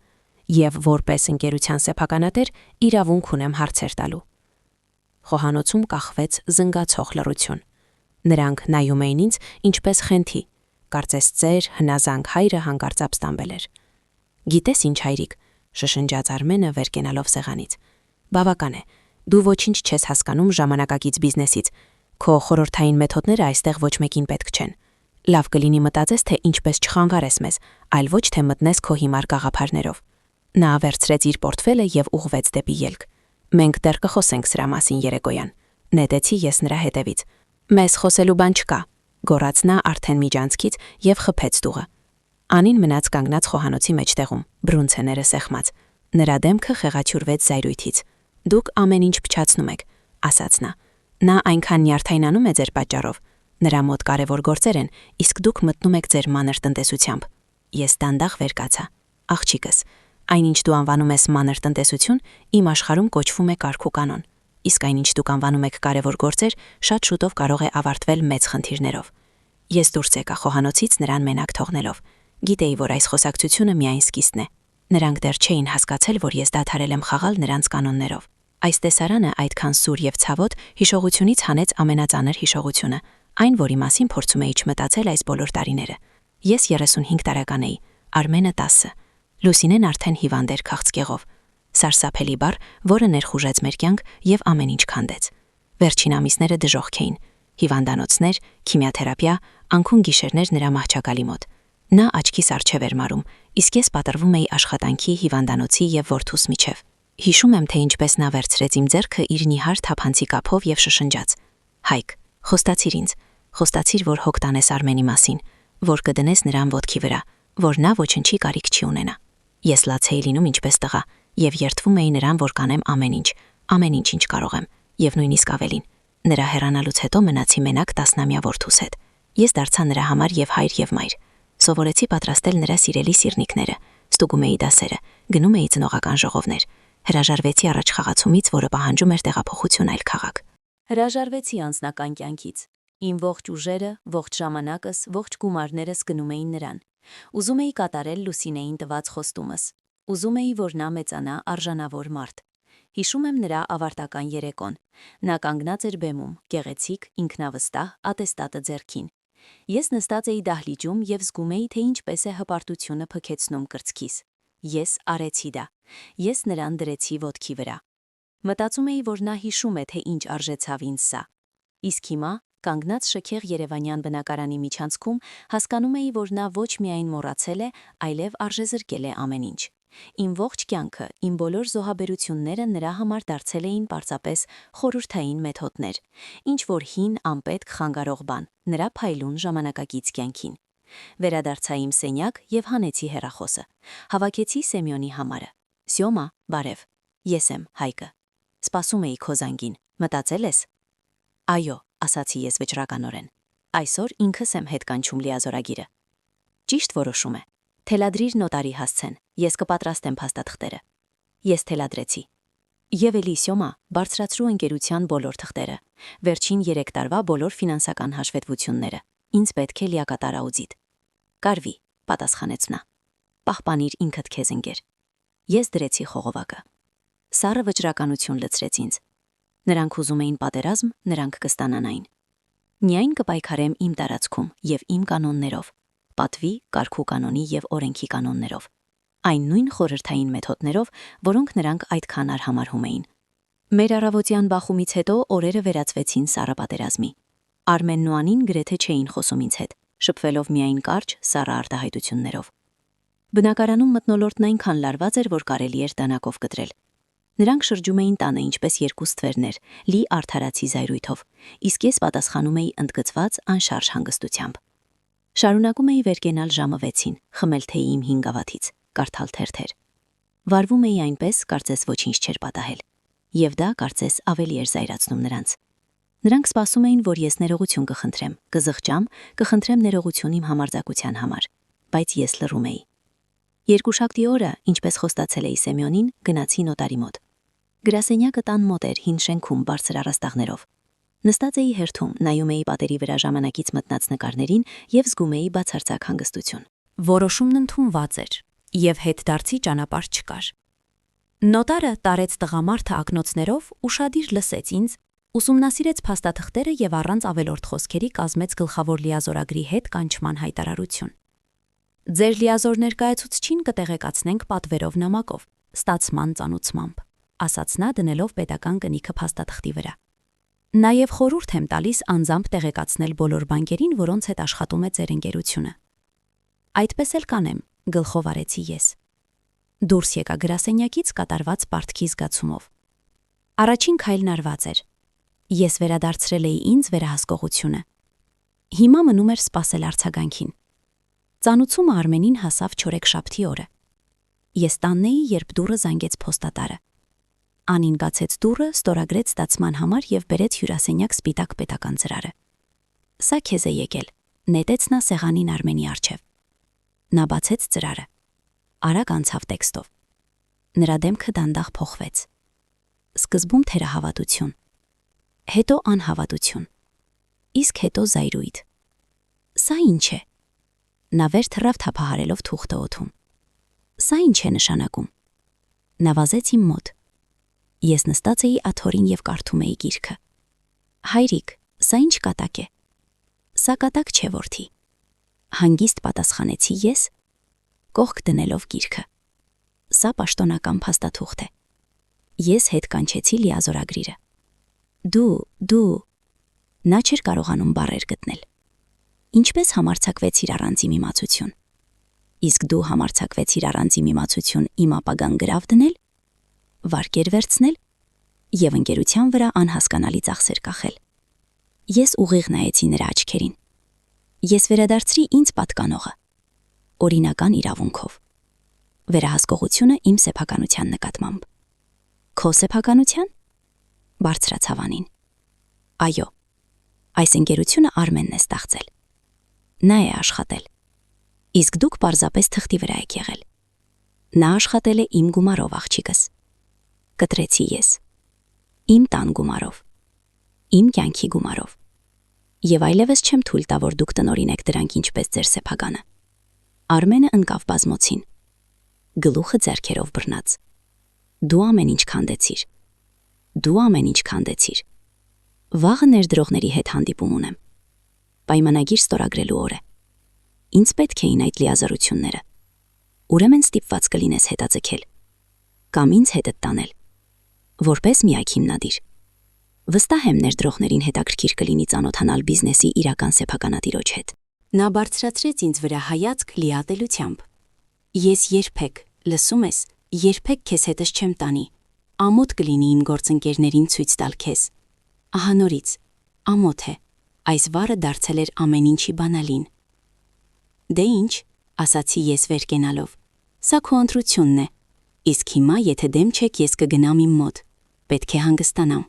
Speaker 1: եւ որպես ընկերության սեփականատեր իրավունք ունեմ հարցեր տալու։ Խոհանոցում կախվեց զնգացող լռություն։ Նրանք նայում էին ինձ ինչպես խենթի։ Կարծես ծեր հնազանդ հայրը հանկարծ ապստամբել էր։ Գիտես ինչ, հայրիկ, շշնջաց Արմենը վեր կենալով սեղանից։ Բավական է, դու ոչինչ չես հասկանում ժամանակակից բիզնեսից։ Քո խորհրդային մեթոդները այստեղ ոչ մեկին պետք չեն։ Լավ կլինի մտածես, թե ինչպես չխանվարես մեզ, այլ ոչ թե մտնես քո հիմար գաղափարներով։ Նա վերցրեց իր պորտֆելը եւ ուղղվեց դեպի ելք։ Մենք դեռ կխոսենք սրա մասին երեկոյան։ Նետեցի ես նրա հետևից։ Մեզ խոսելու բան չկա, գոռաց նա արդեն միջանցքից եւ խփեց դուղը։ Անին մնաց կանգնած խոհանոցի մեջտեղում, բրունցեները սեղմած։ Նրա դեմքը խեղաչուրվեց զայրույթից։ Դուք ամեն ինչ փչացնում եք, ասաց նա։ Նա այնքան նյարդայնանում է ձեր պատճառով։ Նրա մոտ կարևոր գործեր են, իսկ դուք մտնում եք ձեր մանր տնտեսությամբ։ Ես դանդաղ վեր կացա։ Աղջիկս, այնինչ դու անվանում ես մանր տնտեսություն, իմ աշխարհում կոչվում է կարգ ու կանոն։ Իսկ այնինչ դուք անվանում եք կարևոր գործեր, շատ շուտով կարող է ավարտվել մեծ խնդիրներով։ Ես դուրս եկա խոհանոցից նրան մենակ թողնելով։ Գիտեի, որ այս խոսակցությունը միայն սկիզբն է։ Նրանք դեռ չէին հասկացել, որ ես դադարել եմ խաղալ նրանց կանոններով։ Այս տեսարանը այդքան սուր եւ ցավոտ հիշողությունից հանեց ամենածանր հիշողությունը, այն, որի մասին փորձում էի չմտածել այս բոլոր տարիները։ Ես 35 տարեկան էի, Արմենը 10։ Լուսինեն արդեն հիվանդ էր քաղցկեղով։ Սարսափելի բառ, որը ներխուժեց մեր կյանք եւ ամեն ինչ քանդեց։ Վերջին ամիսները դժոխք էին։ Հիվանդանոցներ, քիմիաթերապիա, անքուն գիշերներ նրա մահճակալի մոտ։ Նա աչքիս առջև էր մարում, իսկ ես պատրվում էի աշխատանքի, հիվանդանոցի եւ որդուս միջև։ Հիշում եմ, թե ինչպես նա վերցրեց իմ ձեռքը իր նիհար թափանցի կափով եւ շշնջաց. Հայկ, խոստացիր ինձ, խոստացիր, որ հոգ տանես Արմենի մասին, որ կդնես նրան ոտքի վրա, որ նա ոչնչի կարիք չի ունենա։ Ես լաց էի լինում ինչպես տղա եւ երդվում էի նրան, որ կանեմ ամեն ինչ, ինչ կարող եմ, եւ նույնիսկ ավելին։ Նրա հեռանալուց հետո մնացի մենակ 10-ամյա որդուս հետ։ Ես դարձա նրա համար եւ հայր եւ մայր։ Սովորեցի պատրաստել նրա սիրելի սիրնիկները, ստուգում էի դասերը, գնում էի ծնողական ժողովներ։ Հրաժարվեցի առաջ խաղացումից, որը պահանջում էր տեղափոխություն այլ քաղաք։ Հրաժարվեցի անձնական կյանքից։ Իմ ողջ ուժերը, ողջ ժամանակս, ողջ գումարներս գնում էին նրան։ Ուզում էի կատարել Լուսինեին տված խոստումս։ Ուզում էի, որ նա մեծանա արժանավոր մարդ։ Հիշում եմ նրա ավարտական երեկոն։ Նա կանգնած էր բեմում, գեղեցիկ, ինքնավստահ, ատեստատը ձեռքին։ Ես նստած էի դահլիճում եւ զգում էի, թե ինչպես է հպարտությունը փքեցնում կրծքիս։ Ես արեցի դա։ Ես նրան դրեցի ոտքի վրա։ Մտածում էի, որ նա հիշում է, թե ինչ արժեցավ ինձ սա։ Իսկ հիմա, կանգնած շքեղ երևանյան բնակարանի միջանցքում, հասկանում էի, որ նա ոչ միայն մոռացել է, այլև արժեզրկել է ամեն ինչ։ Իմ ողջ կյանքը, իմ բոլոր զոհաբերությունները նրա համար դարձել էին պարզապես խորհրդային մեթոդներ, ինչ որ հին, անպետք խանգարող բան, նրա փայլուն ժամանակակից կյանքին։ Վերադարձա իմ սենյակ եւ հանեցի հեռախոսը։ Հավաքեցի Սեմյոնի համարը։ Սյոմա, բարև։ Ես եմ, Հայկը։ Սպասում էի քո զանգին։ Մտածել ես։ Այո, ասացի ես վճռականորեն։ Այսօր ինքս եմ հետ կանչում լիազորագիրը։ Ճիշտ որոշում է։ Թելադրիր նոտարի հասցեն, ես կպատրաստեմ փաստաթղթերը։ Ես թելադրեցի։
Speaker 2: Եվ էլի Սյոմա, բարձրացրու ընկերության բոլոր թղթերը, վերջին 3 տարվա բոլոր ֆինանսական հաշվետվությունները, ինձ պետք է լիակատար աուդիտ։ Կարվի, պատասխանեց նա։ Պահպանիր ինքդ քեզ ընկեր։ Ես դրեցի խողովակը։ Սառը վճռականություն լցրեց ինձ։ Նրանք ուզում էին պատերազմ, նրանք կստանան այն։ Միայն կպայքարեմ իմ տարածքում եւ իմ կանոններով, պատվի, կարգու կանոնի եւ օրենքի կանոններով, այն նույն խորհրդային մեթոդներով, որոնք նրանք այդքան արհամարհում էին։ Մեր առավոտյան բախումից հետո օրերը վերածվեցին սառը պատերազմի։ Արմենն ու Անին գրեթե չէին խոսում ինձ հետ, շփվելով միայն կարճ սառը արտահայտություններով։ Բնակարանում մթնոլորտն այնքան լարված էր, որ կարելի էր տանակով կտրել։ Նրանք շրջում էին տանը ինչպես երկու ստվերներ, լի արդարացի զայրույթով, իսկ ես պատասխանում էի ընդգծված անշարժ հանգստությամբ։ Շարունակում էի վեր կենալ ժամը 6-ին, խմել թեյի իմ 5 գավաթից, կարդալ թերթեր։ Վարվում էի այնպես, կարծես ոչինչ չէր պատահել, եւ դա կարծես ավելի էր զայրացնում նրանց։ Նրանք սպասում էին, որ ես ներողություն կխնդրեմ, կզղջամ, կխնդրեմ ներողություն իմ համարձակության համար, բայց ես լռում էի։ Երկուշաբթի օրը, ինչպես խոստացել էի Սեմյոնին, գնացի նոտարի մոտ։ Գրասենյակը տան մոտ էր հին շենքում բարձր առաստաղներով։ Նստած էի հերթում, նայում էի պատերի վրա ժամանակից մտնած նկարներին եւ զգում էի բացարձակ հանգստություն։ Որոշումն ընդունված էր եւ հետդարձի ճանապարհ չկար։ Նոտարը տարեց տղամարդը ակնոցներով, ուշադիր լսեց ինձ, ուսումնասիրեց փաստաթղթերը եւ առանց ավելորդ խոսքերի կազմեց գլխավոր լիազորագրի հետ կանչման հայտարարություն։ Ձեր լիազոր ներկայացուցչին կտեղեկացնենք պատվերով նամակով, ստացման ծանուցմամբ, ասաց նա դնելով պետական կնիքը փաստաթղթի վրա։ Նաև խորհուրդ եմ տալիս անձամբ տեղեկացնել բոլոր բանկերին, որոնց հետ աշխատում է ձեր ընկերությունը։ Այդպես էլ կանեմ, գլխով արեցի ես։ Դուրս եկա գրասենյակից կատարված պարտքի զգացումով։ Առաջին քայլն արված էր։ Ես վերադարձրել էի ինձ վերահսկողությունը։ Հիմա մնում էր սպասել արձագանքին։ Ծանուցումը Արմենին հասավ չորեքշաբթի օրը։ Ես տանն էի, երբ դուռը զանգեց փոստատարը։ Անին բացեց դուռը, ստորագրեց ստացման համար եւ բերեց հյուրասենյակ սպիտակ պետական ծրարը։ Սա քեզ է եկել, նետեց նա սեղանին Արմենի առջև։ Նա բացեց ծրարը։ Արագ անցավ տեքստով։ Նրա դեմքը դանդաղ փոխվեց։ Սկզբում թերահավատություն, հետո անհավատություն, իսկ հետո զայրույթ։ Սա ինչ է։ Նա վեր թռավ թափահարելով թուղթը օդում։ Սա ինչ է նշանակում։ Նա վազեց իմ մոտ։ Ես նստած էի աթոռին եւ կարդում էի գիրքը։ Հայրիկ, սա ինչ կատակ է։ Սա կատակ չէ, որդի։ Հանգիստ պատասխանեցի ես, կողք դնելով գիրքը։ Սա պաշտոնական փաստաթուղթ է։ Ես հետ կանչեցի լիազորագրիրը։ Դու նա չէր կարողանում բառեր գտնել։ Ինչպես համարձակվեցիր առանց իմ իմացություն։ Իսկ դու համարձակվեցիր առանց իմ իմացություն իմ ապագան գրավ դնել, վարկեր վերցնել եւ ընկերության վրա անհասկանալի ծախսեր կախել։ Ես ուղիղ նայեցի նրա աչքերին։ Ես վերադարձրի ինձ պատկանողը, օրինական իրավունքով։ Վերահսկողությունը իմ սեփականության նկատմամբ։ Քո սեփականության։ Բարձրացավ Անին։ Այո, այս ընկերությունը Արմենն է ստեղծել։ Նա է աշխատել։ Իսկ դուք պարզապես թղթի վրա եք եղել։ Նա աշխատել է իմ գումարով, աղջիկս։ Կտրեցի ես։ Իմ տան գումարով։ Իմ կյանքի գումարով։ Եվ այլևս չեմ թույլ տա, որ դուք տնօրինեք դրանք ինչպես ձեր սեփականը։ Արմենը ընկավ բազմոցին։ Գլուխը ձեռքերով բռնած։ Դու ամեն ինչ քանդեցիր։ Դու ամեն ինչ քանդեցիր։ Վաղը ներդրողների հետ հանդիպում ունեմ։ Պայմանագիր ստորագրելու օր է։ Ինձ պետք էին այդ լիազորությունները։ Ուրեմն ստիպված կլինես հետաձգել։ Կամ ինձ հետդ տանել։ Որպես միակ հիմնադիր։ Վստահ եմ ներդրողներին հետաքրքիր կլինի ծանոթանալ բիզնեսի իրական սեփականատիրոջ հետ։ Նա բարձրացրեց ինձ վրա հայացք լիատելությամբ։ Ես երբեք, լսում ես, երբեք քեզ հետս չեմ տանի։ Ամոթ կլինի իմ գործընկերներին ցույց տալ քեզ։ Ահա նորից, ամոթ է, այս վառը դարձել էր ամեն ինչի բանալին։ Դե ինչ, ասացի ես վեր կենալով, սա քո ընտրությունն է, իսկ հիմա եթե դեմ չեք ես կգնամ իմ մոտ, պետք է հանգստանամ։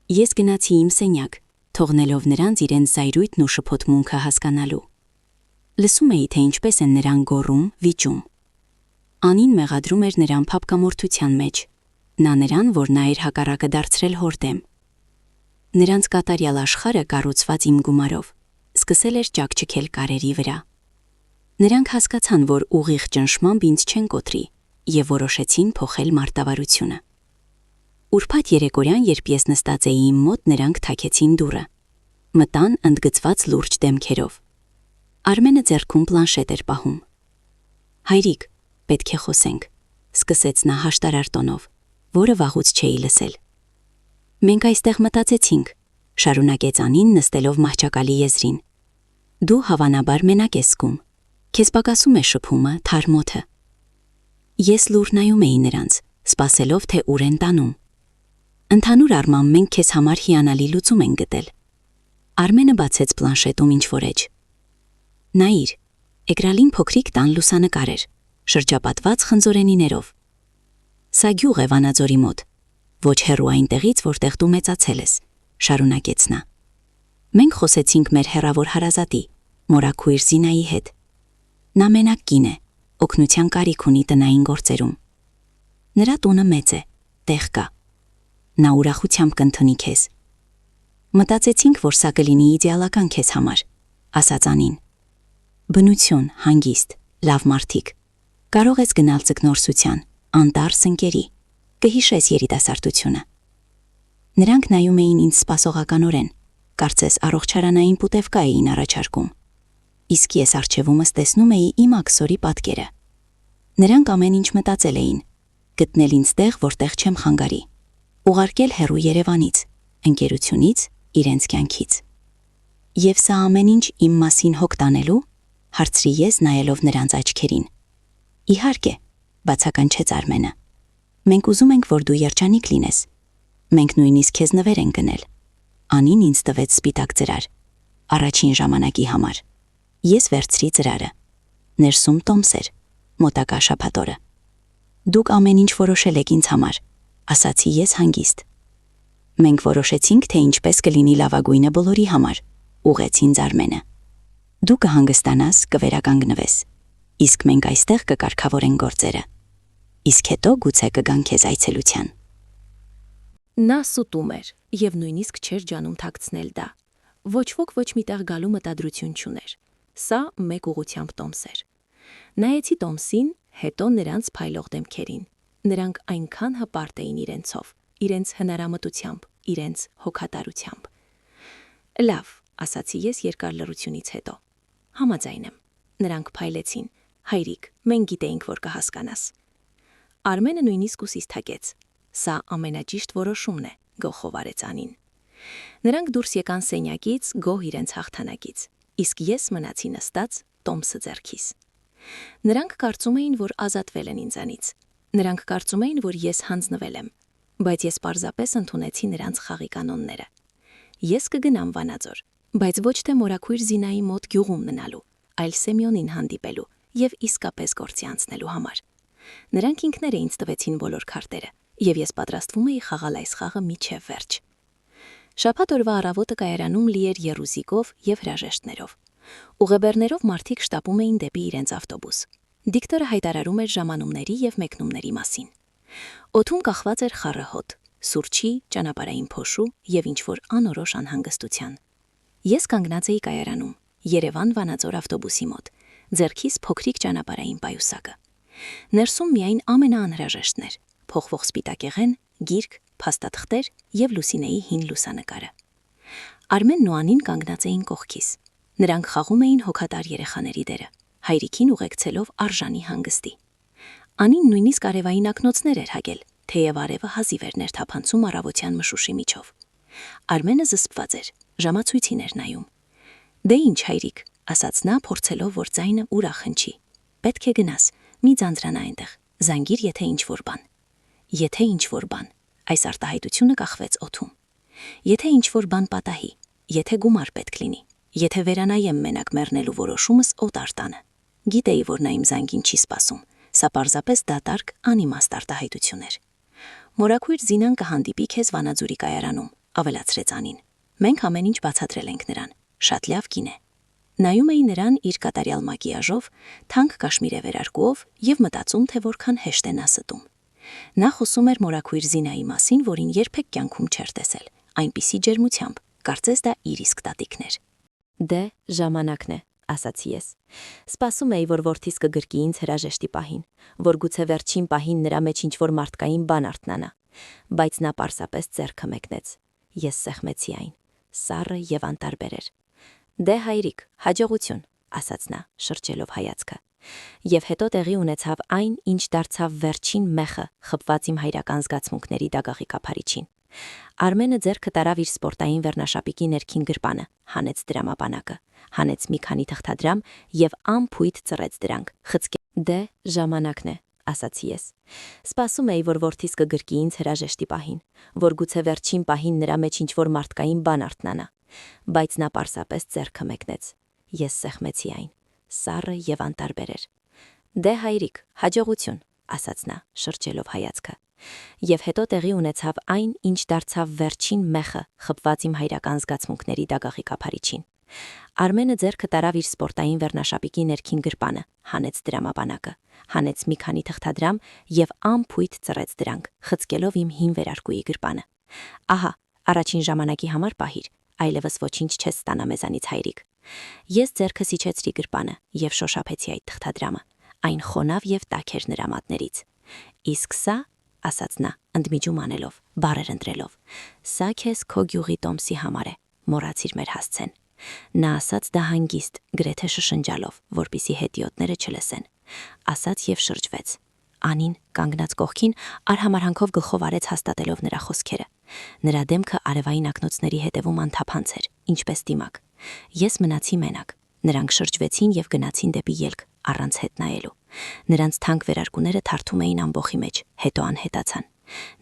Speaker 2: Ես գնացի իմ սենյակ, թողնելով նրանց իրենց զայրույթն ու շփոթմունքը հասկանալու։ Լսում էի, թե ինչպես են նրան գոռում, վիճում։ Անին մեղադրում էր նրան փափկամորթության մեջ։ Նա նրան, որ նա իր հակառակը դարձրել հոր դեմ։ Նրանց կատարյալ աշխարհը կառուցված իմ գումարով սկսել էր ճաքճքել կարերի վրա։ Նրանք հասկացան, որ ուղիղ ճնշմամբ ինձ չեն կոտրի եւ որոշեցին փոխել մարտավարությունը։ Ուրբաթ երեկորյան, երբ ես նստած էի իմ մոտ, նրանք թաքեցին դուռը։ Մտան ընդգծված լուրջ դեմքերով։ Արմենը ձեռքում պլանշետ էր պահում։ «Հայրիկ, պետք է խոսենք», սկսեց նա հաշտարար տոնով, որը վաղուց չէի լսել։ «Մենք այստեղ մտածեցինք», շարունակեց Անին, նստելով մահճակալի եզրին։ «Դու հավանաբար մենակ ես զգում։ Քեզ պակասում է շփումը, թարմոթը»։ Ես լուր նայում էի նրանց, սպասելով, թե ուր են տանում։ «Ընդհանուր առմամբ մենք քեզ համար հիանալի լուծում ենք գտել»։ Արմենը բացեց պլանշետում ինչ-որ էջ։ «Նայիր, էկրանին փոքրիկ տան լուսանկար էր, շրջապատված խնձորենիներով։ Սա գյուղ է Վանաձորի մոտ, ոչ հեռու այնտեղից, որտեղ դու մեծացել ես», շարունակեց նա։ «Մենք խոսեցինք մեր հեռավոր հարազատի, մորաքույր Զինայի հետ։ Նա մենակ կին է, օգնության կարիք ունի տնային գործերում։ Նրա տունը մեծ է, տեղ կա։ Նա ուրախությամբ կընդունի քեզ։ Մտածեցինք, որ սա կլինի իդեալական քեզ համար», ասաց Անին։ «Բնություն, հանգիստ, լավ մարդիկ։ Կարող ես գնալ ձկնորսության, անտառ սնկերի, կհիշես երիտասարդությունը»։ Նրանք նայում էին ինձ սպասողականորեն, կարծես առողջարանային պուտևկա էին առաջարկում։ Իսկ ես առջևումս տեսնում էի իմ աքսորի պատկերը։ Նրանք ամեն ինչ մտածել էին, գտնել ինձ տեղ, որտեղ չեմ խանգարի, ուղարկել հեռու Երևանից, ընկերությունից, իրենց կյանքից։ «Եվ սա ամեն ինչ իմ մասին հոգ տանելու», հարցրի ես, նայելով նրանց աչքերին։ «Իհարկե», բացականչեց Արմենը։ «Մենք ուզում ենք, որ դու երջանիկ լինես։ Մենք նույնիսկ քեզ նվեր ենք գնել»։ Անին ինձ տվեց սպիտակ ծրար, առաջին ժամանակի համար։ Ես վերցրի ծրարը։ Ներսում տոմս էր, մոտակա շաբաթօրը։ «Դուք ամեն ինչ որոշել եք ինձ համար», ասացի ես հանգիստ։ «Մենք որոշեցինք, թե ինչպես կլինի լավագույնը բոլորի համար», ուղեց ինձ Արմենը։ «Դու կհանգստանաս, կվերականգնվես, իսկ մենք այստեղ կկարգավորենք գործերը։ Իսկ հետո գուցե կգան քեզ այցելության»։
Speaker 3: Նա սուտում էր եւ նույնիսկ չէր ջանում թաքցնել դա։ Ոչ ոք ոչ միտեղ գալու մտադրություն չուներ։ Սա մեկ ուղղությամբ տոմս էր։ Նայեցի տոմսին, հետո նրանց փայլող դեմքերին։ Նրանք այնքան հպարտ էին իրենցով, իրենց հնարամտությամբ, իրենց հոգատարությամբ։ «Լավ», ասացի ես երկար լռությունից հետո։ «Համաձայն եմ»։ Նրանք փայլեցին։ «Հայրիկ, մենք գիտեինք, որ կհասկանաս»։ Արմենը նույնիսկ ուսից թակեց։ «Սա ամենաճիշտ որոշումն է», գլխով արեց Անին։ Նրանք դուրս եկան սենյակից, գոհ իրենց հաղթանակից, իսկ ես մնացի նստած, տոմսը ձեռքիս։ Նրանք կարծում էին, որ ազատվել են ինձանից։ Նրանք կարծում էին, որ ես հանձնվել եմ, բայց ես պարզապես ընդունեցի նրանց խաղի կանոնները։ Ես կգնամ Վանաձոր, բայց ոչ թե մորաքույր Զինայի մոտ գյուղում մնալու, այլ Սեմյոնին հանդիպելու եւ իսկապես գործի անցնելու համար։ Նրանք ինքներ ինձ տվեցին բոլոր քարտերը, եւ ես պատրաստվում էի խաղալ այս խաղը մինչև վերջ։ Շաբաթ օրվա առավոտը կայարանում լի էր եռուզիկով եւ հրաժեշտներով։ Ուղեբեռներով մարդիկ շտապում էին դեպի իրենց ավտոբուս։ Դիկտորը հայտարարում էր ժամանումների եւ մեկնումների մասին։ Օդում կախված էր խառը հոտ, սուրճի, ճանապարհային փոշու եւ ինչ-որ անորոշ անհանգստության։ Ես կանգնած էի կայարանում, Երևան-Վանաձոր ավտոբուսի մոտ, ձեռքիս փոքրիկ ճանապարհային պայուսակը։ Ներսում միայն ամենաանհրաժեշտն էր՝ փոխվող սպիտակեղեն, գիրք, փաստաթղթեր եւ Լուսինեի հին լուսանկարը։ Արմենն ու Անին կանգնած էին կողքիս։ Նրանք խաղում էին հոգատար երեխաների դերը, հայրիկին ուղեկցելով արժանի հանգստի։ Անին նույնիսկ արևային ակնոցներ էր հագել, թեև արևը հազիվ էր ներթափանցում առավոտյան մշուշի միջով։ Արմենը զսպված էր, ժամացույցին էր նայում։ «Դե ինչ, հայրիկ», ասաց նա, փորձելով, որ ձայնը ուրախ հնչի։ «Պետք է գնաս, մի ձանձրանա այնտեղ, զանգիր, եթե ինչ-որ բան»։ Եթե ինչ-որ բան, այս արտահայտությունը կախվեց օդում։ Եթե ինչ-որ բան պատահի, եթե գումար պետք լինի, եթե վերանայեմ մենակ մեռնելու որոշումս օտար տանը։ Գիտեի, որ նա իմ զանգին չի սպասում, սա պարզապես դատարկ անիմաստ արտահայտություն էր։ «Մորաքույր Զինան կհանդիպի քեզ Վանաձորի կայարանում», ավելացրեց Անին։ «Մենք ամեն ինչ բացատրել ենք նրան, շատ լավ կին է»։ Նայում էի նրան իր կատարյալ մակիաժով, թանկ կաշմիրե վերարկուով եւ մտածում, թե որքան հեշտ է նա ստում։
Speaker 1: Նա խոսում էր մորաքույր Զինայի մասին, որին երբեք կյանքում չէր տեսել, այնպիսի ջերմությամբ, կարծես դա իր իսկ տատիկն էր։ Դե, ժամանակն է, ասացի ես։ Սպասում էի, որ որդիս կգրկի ինձ հրաժեշտի պահին, որ գուցե վերջին պահին նրա մեջ ինչ-որ մարդկային բան արթնանա, բայց նա պարզապես ձեռքը մեկնեց։ Ես սեղմեցի այն, սառը եւ անտարբեր էր։ Դե հայրիկ, հաջողություն, ասաց նա, շրջելով հայացքը։ Եվ հետո տեղի ունեցավ այն, ինչ դարձավ վերջին մեխը, խփված իմ հայրական զգացմունքների դագաղի կափարիչին։ Արմենը ձեռքը տարավ իր սպորտային վերնաշապիկի ներքին գրպանը, հանեց դրամապանակը, հանեց մի քանի թղթադրամ եւ անփույթ ծռեց դրանք։ Դե, ժամանակն է, ասացի ես։ Սպասում էի, որ որդիս կգրկի ինձ հրաժեշտի պահին, որ գուցե վերջին պահին նրա մեջ ինչ-որ մարդկային բան արթնանա, բայց նա պարզապես ձեռքը մեկնեց։ Ես սեղմեցի այն, սառը եւ անտարբեր էր։ Դե հայրիկ, հաջողություն, ասաց նա, շրջելով հայացքը։ Եվ հետո տեղի ունեցավ այն, ինչ դարձավ վերջին մեխը, խփված իմ հայրական զգացմունքների դագաղի կափարիչին։ Արմենը ձեռքը տարավ իր սպորտային վերնաշապիկի ներքին գրպանը, հանեց դրամապանակը, հանեց մի քանի թղթադրամ եւ անփույթ ծռեց դրանք, խցկելով իմ հին վերարկուի գրպանը։ Ահա, առաջին ժամանակի համար պահիր, այլևս ոչինչ չես ստանա մեզանից հայրիկ։ Ես ձեռքս իջեցրի գրպանը եւ շոշափեցի այդ թղթադրամը։ Այն խոնավ եւ տաք էր նրա մատներից։ Իսկ սա, ասաց նա, ընդմիջում անելով, բառեր ընտրելով, սա քեզ քո գյուղի Տոմսի համար է, մոռացիր մեր հասցեն։ Նա ասաց դա հանգիստ, գրեթե շշնջալով, որպիսի հետիոտները չլսեն։ Ասաց եւ շրջվեց։ Անին, կանգնած կողքին, արհամարհանքով գլխով արեց հաստատելով նրա խոսքերը։ Նրա դեմքը արևային ակնոցների հետևում անթափանց էր, ինչպես դիմակ։ Ես մնացի մենակ։ Նրանք շրջվեցին եւ գնացին դեպի ելք, առանց հետ նայելու։ Նրանց թանկ վերարկուները թարթում էին ամբոխի մեջ, հետո անհետացան։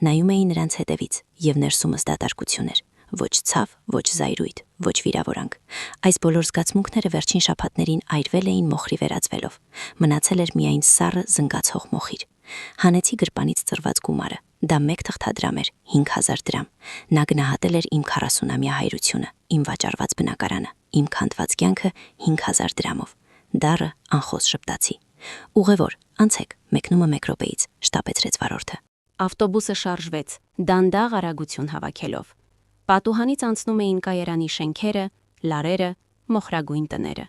Speaker 1: Նայում էի նրանց հետևից եւ ներսումս դատարկություն էր։ Ոչ ցավ, ոչ զայրույթ, ոչ վիրավորանք։ Այս բոլոր զգացմունքները վերջին շաբաթներին այրվել էին մոխրի վերածվելով։ Մնացել էր միայն սառը զնգացող մոխիր։ Հանեցի գրպանից ծրված գումարը։ Դա մեկ թղթադրամ էր, 5000 դրամ։ Նա գնահատել էր իմ 40-ամյա հայրությունը, իմ վաճառված բնակարանը, իմ քանդված կյանքը 5000 դրամով։ Դառը անխոս շպտացի։ Ուղևոր, անցեք, մեկնումը մեկ րոպեից, շտապեցրեց վարորդը։ Ավտոբուսը շարժվեց, դանդաղ արագություն հավաքելով։ Պատուհանից անցնում էին կայարանի շենքերը, լարերը, մոխրագույն տները։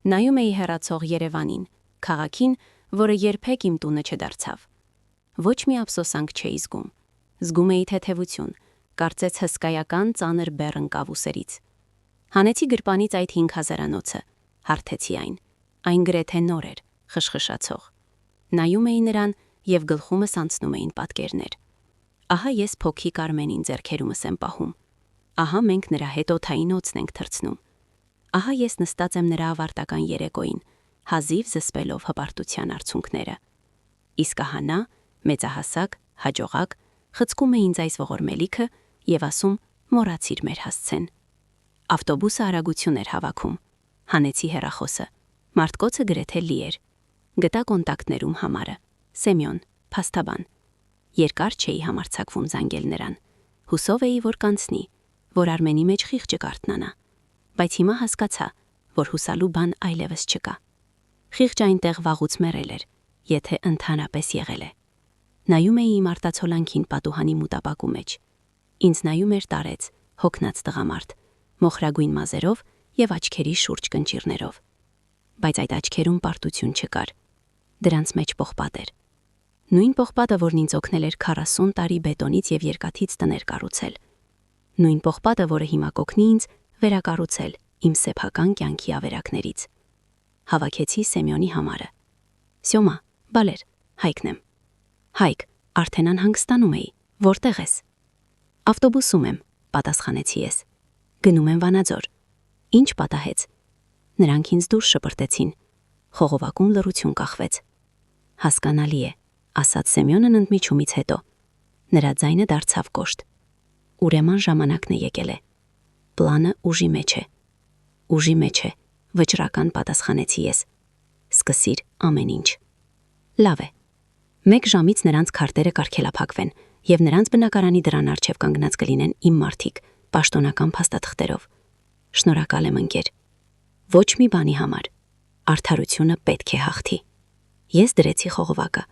Speaker 1: Նայում էի հեռացող Երևանին, քաղաքին, որը երբեք իմ տունը չդարձավ։ Ոչ մի ափսոսանք չէի զգում։ Զգում էի թեթևություն, կարծես հսկայական ծանր բեռ ընկավ ուսերից։ Հանեցի գրպանից այդ 5000-անոցը, հարթեցի այն։ Այն գրեթե նոր էր, խշխշացող։ Նայում էի նրան եւ գլխումս անցնում էին պատկերներ։ Ահա ես փոքրիկ Արմենին ձեռքերումս եմ պահում։ Ահա մենք նրա հետ օդային օծն ենք թռցնում։ Ահա ես նստած եմ նրա ավարտական երեկոյին, հազիվ զսպելով հպարտության արցունքները։ Իսկ ահա նա, մեծահասակ, հաջողակ, խցկում է ինձ այս ողորմելիքը եւ ասում՝ մոռացիր մեր հասցեն։ Ավտոբուսը արագություն էր հավաքում։ Հանեցի հեռախոսը։ Մարդկոցը գրեթե լի էր։ Գտա կոնտակտներում համարը։ Սեմյոն, փաստաբան։ Երկար չէի համարձակվում զանգել նրան։ Հուսով էի, որ կանցնի, որ Արմենի մեջ խիղճը կարթնանա, բայց հիմա հասկացա, որ հուսալու բան այլևս չկա։ Խիղճը այնտեղ վաղուց մեռել էր, եթե ընդհանրապես եղել է։ Նայում էի իմ արտացոլանքին պատուհանի մուտապակու մեջ։ Ինձ նայում էր տարեց, հոգնած տղամարդ, մոխրագույն մազերով եւ աչքերի շուրջ կնճիռներով։ Բայց այդ աչքերում պարտություն չկար։ Դրանց մեջ պողպատ էր։ Նույն պողպատը, որն ինձ օգնել էր 40 տարի բետոնից եւ երկաթից տներ կառուցել։ Նույն պողպատը, որը հիմա կօգնի ինձ վերակառուցել իմ սեփական կյանքի ավերակներից։ Հավաքեցի Սեմյոնի համարը։ Սյոմա, բալեր, Հայկն եմ։ Հայկ, արդեն անհանգստանում էի։ Որտեղ ես։ Ավտոբուսում եմ, պատասխանեցի ես։ Գնում եմ Վանաձոր։ Ինչ պատահեց։ Նրանք ինձ դուրս շպրտեցին։ Խողովակում լռություն կախվեց։ Հասկանալի է, ասաց Սեմյոնն ընդմիջումից հետո։ Նրա ձայնը դարձավ կոշտ։ Ուրեմն ժամանակն է եկել է։ Պլանը ուժի մեջ է։ Ուժի մեջ է, վճռական պատասխանեցի ես։ Սկսիր ամեն ինչ։ Լավ է։ 1 ժամից նրանց քարտերը կարգելափակվեն եւ նրանց բնակարանի դրան առջև կանգնած կլինեն իմ մարդիկ, պաշտոնական փաստաթղթերով։ Շնորհակալ եմ ընկեր։ Ոչ մի բանի համար։ Արդարությունը պետք է հաղթի։ Ես դրեցի խողովակը։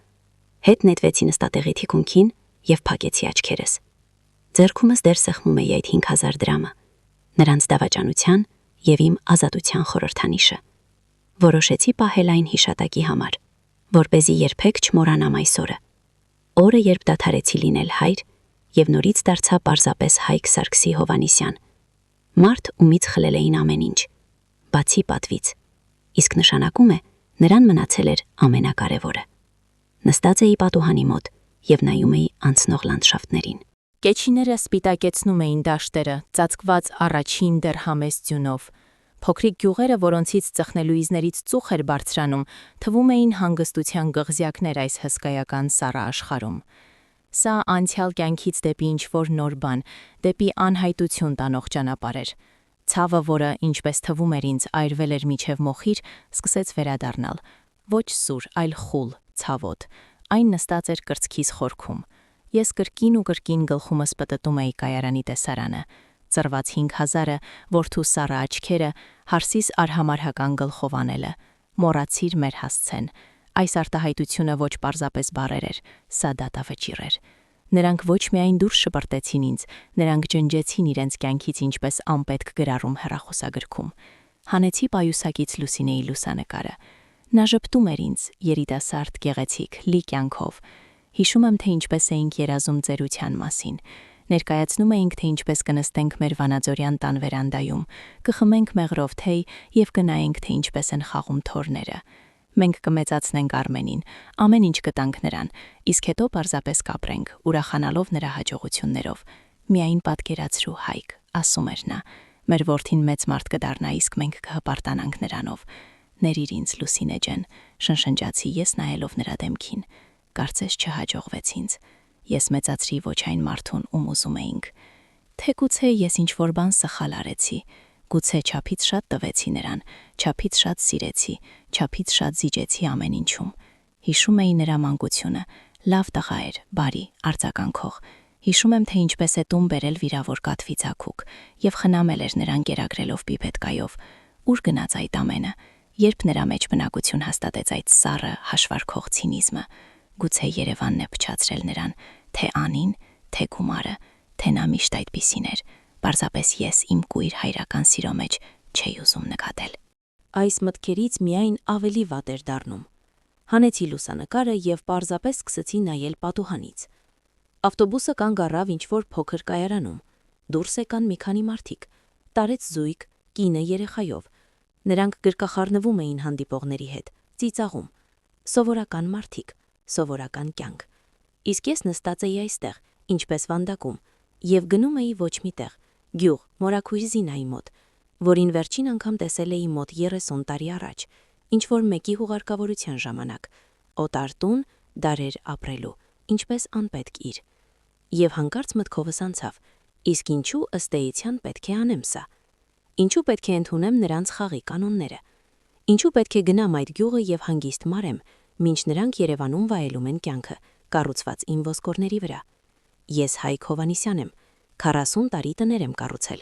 Speaker 2: Հետ նետվեցի նստատեղի թիկունքին եւ փակեցի աչքերս։ Ձեռքումս դեռ սեղմում էի այդ 5000 դրամը, նրանց դավաճանության եւ իմ ազատության խորհրդանիշը։ Որոշեցի պահել այն հիշատակի համար, որպեսզի երբեք չմոռանամ այս օրը։ Օրը, երբ դադարեցի լինել հայր եւ նորից դարձա պարզապես Հայկ Սարգսի Հովանիսյան։ Մարդ, ումից խլել էին ամեն ինչ, բացի պատվից։ Իսկ նշանակում է, նրան մնացել էր ամենակարևորը։ Նստած էի պատուհանի մոտ եւ նայում էի անցնող լանդշաֆտներին։
Speaker 1: Կեչիները սպիտակեցնում էին դաշտերը, ծածկված առաջին դեռ համեստ ձյունով։ Փոքրիկ գյուղերը, որոնցից ծխնելուիզներից ծուխ էր բարձրանում, թվում էին հանգստության գղզյակներ այս հսկայական սառը աշխարհում։ Սա անցյալ կյանքից դեպի ինչ-որ նոր բան, դեպի անհայտություն տանող ճանապարհ էր։ Ցավը, որը, ինչպես թվում էր ինձ, այրվել էր միջև մոխիր, սկսեց վերադառնալ։ Ոչ սուր, այլ խուլ, ցավոտ։ Այն նստած էր կրծքիս խորքում։ Ես կրկին ու կրկին գլխումս պտտում էի կայարանի տեսարանը։ Ծրված 5000-ը, որդու սառը աչքերը, հարսիս արհամարհական գլխով անելը։ Մոռացիր մեր հասցեն։ Այս արտահայտությունը ոչ պարզապես բառեր էր, սա դատավճիռ էր։ Նրանք ոչ միայն դուրս շպրտեցին ինձ, նրանք ջնջեցին իրենց կյանքից ինչպես անպետք գրառում հեռախոսագրքում։ Հանեցի պայուսակից Լուսինեի լուսանկարը։ Նա ժպտում էր ինձ, երիտասարդ, գեղեցիկ, լի կյանքով։ Հիշում եմ, թե ինչպես էինք երազում ծերության մասին։ Ներկայացնում էինք, թե ինչպես կնստենք մեր վանաձորյան տան վերանդայում, կխմենք մեղրով թեյ եւ կնայենք, թե ինչպես են խաղում թորները։ Մենք կմեծացնենք Արմենին, ամեն ինչ կտանք նրան, իսկ հետո պարզապես կապրենք, ուրախանալով նրա հաջողություններով։ Միայն պատկերացրու, Հայկ, ասում էր նա, մեր որդին մեծ մարդ կդառնա, իսկ մենք կհպարտանանք նրանով։ Ներիր ինձ, Լուսինե ջան, շնշնջացի ես նայելով նրա դեմքին։ Կարծես չհաջողվեց ինձ։ Ես մեծացրի ոչ այն մարդուն, ում ուզում էինք։ Թե գուցե ես ինչ-որ բան սխալ արեցի, գուցե չափից շատ տվեցի նրան, չափից շատ սիրեցի, չափից շատ զիջեցի ամեն ինչում։ Հիշում էի նրա մանկությունը, լավ տղա էր, բարի, արձագանքող։ Հիշում եմ, թե ինչպես է տուն բերել վիրավոր կատվի ձագուկ եւ խնամել էր նրան գերագրելով պիպետկայով։ Ուր գնաց այդ ամենը, երբ նրա մեջ բնակություն հաստատեց այդ սառը հաշվարկող ցինիզմը։ Գուցե Երևանն է փչացրել նրան, թե Անին, թե Գումարը, թե նա միշտ այդպիսին էր, պարզապես ես իմ կույր հայրական սիրո մեջ չէի ուզում նկատել։ Այս մտքերից միայն ավելի վատ էր դառնում։ Հանեցի լուսանկարը եւ պարզապես սկսեցի նայել պատուհանից։ Ավտոբուսը կանգ առավ ինչ-որ փոքր կայարանում։ Դուրս եկան մի քանի մարդիկ, տարեց զույգ, կինը երեխայով։ Նրանք գրկախառնվում էին հանդիպողների հետ, ծիծաղում։ Սովորական մարդիկ, սովորական կյանք։ Իսկ ես նստած էի այստեղ, ինչպես վանդակում, եւ գնում էի ոչ մի տեղ, գյուղ, մորաքույր Զինայի մոտ, որին վերջին անգամ տեսել էի մոտ 30 տարի առաջ, ինչ-որ մեկի հուղարկավորության ժամանակ, օտար տուն, դարեր ապրելու, ինչպես անպետք իր։ Եվ հանկարծ մտքովս անցավ, իսկ ինչու ըստ էության պետք է անեմ սա։ Ինչու պետք է ընդունեմ նրանց խաղի կանոնները։ Ինչու պետք է գնամ այդ գյուղը եւ հանգիստ մարեմ, մինչ նրանք Երևանում վայելում են կյանքը, կառուցված իմ ոսկորների վրա։ Ես Հայկ Հովանիսյան եմ, 40 տարի տներ եմ կառուցել։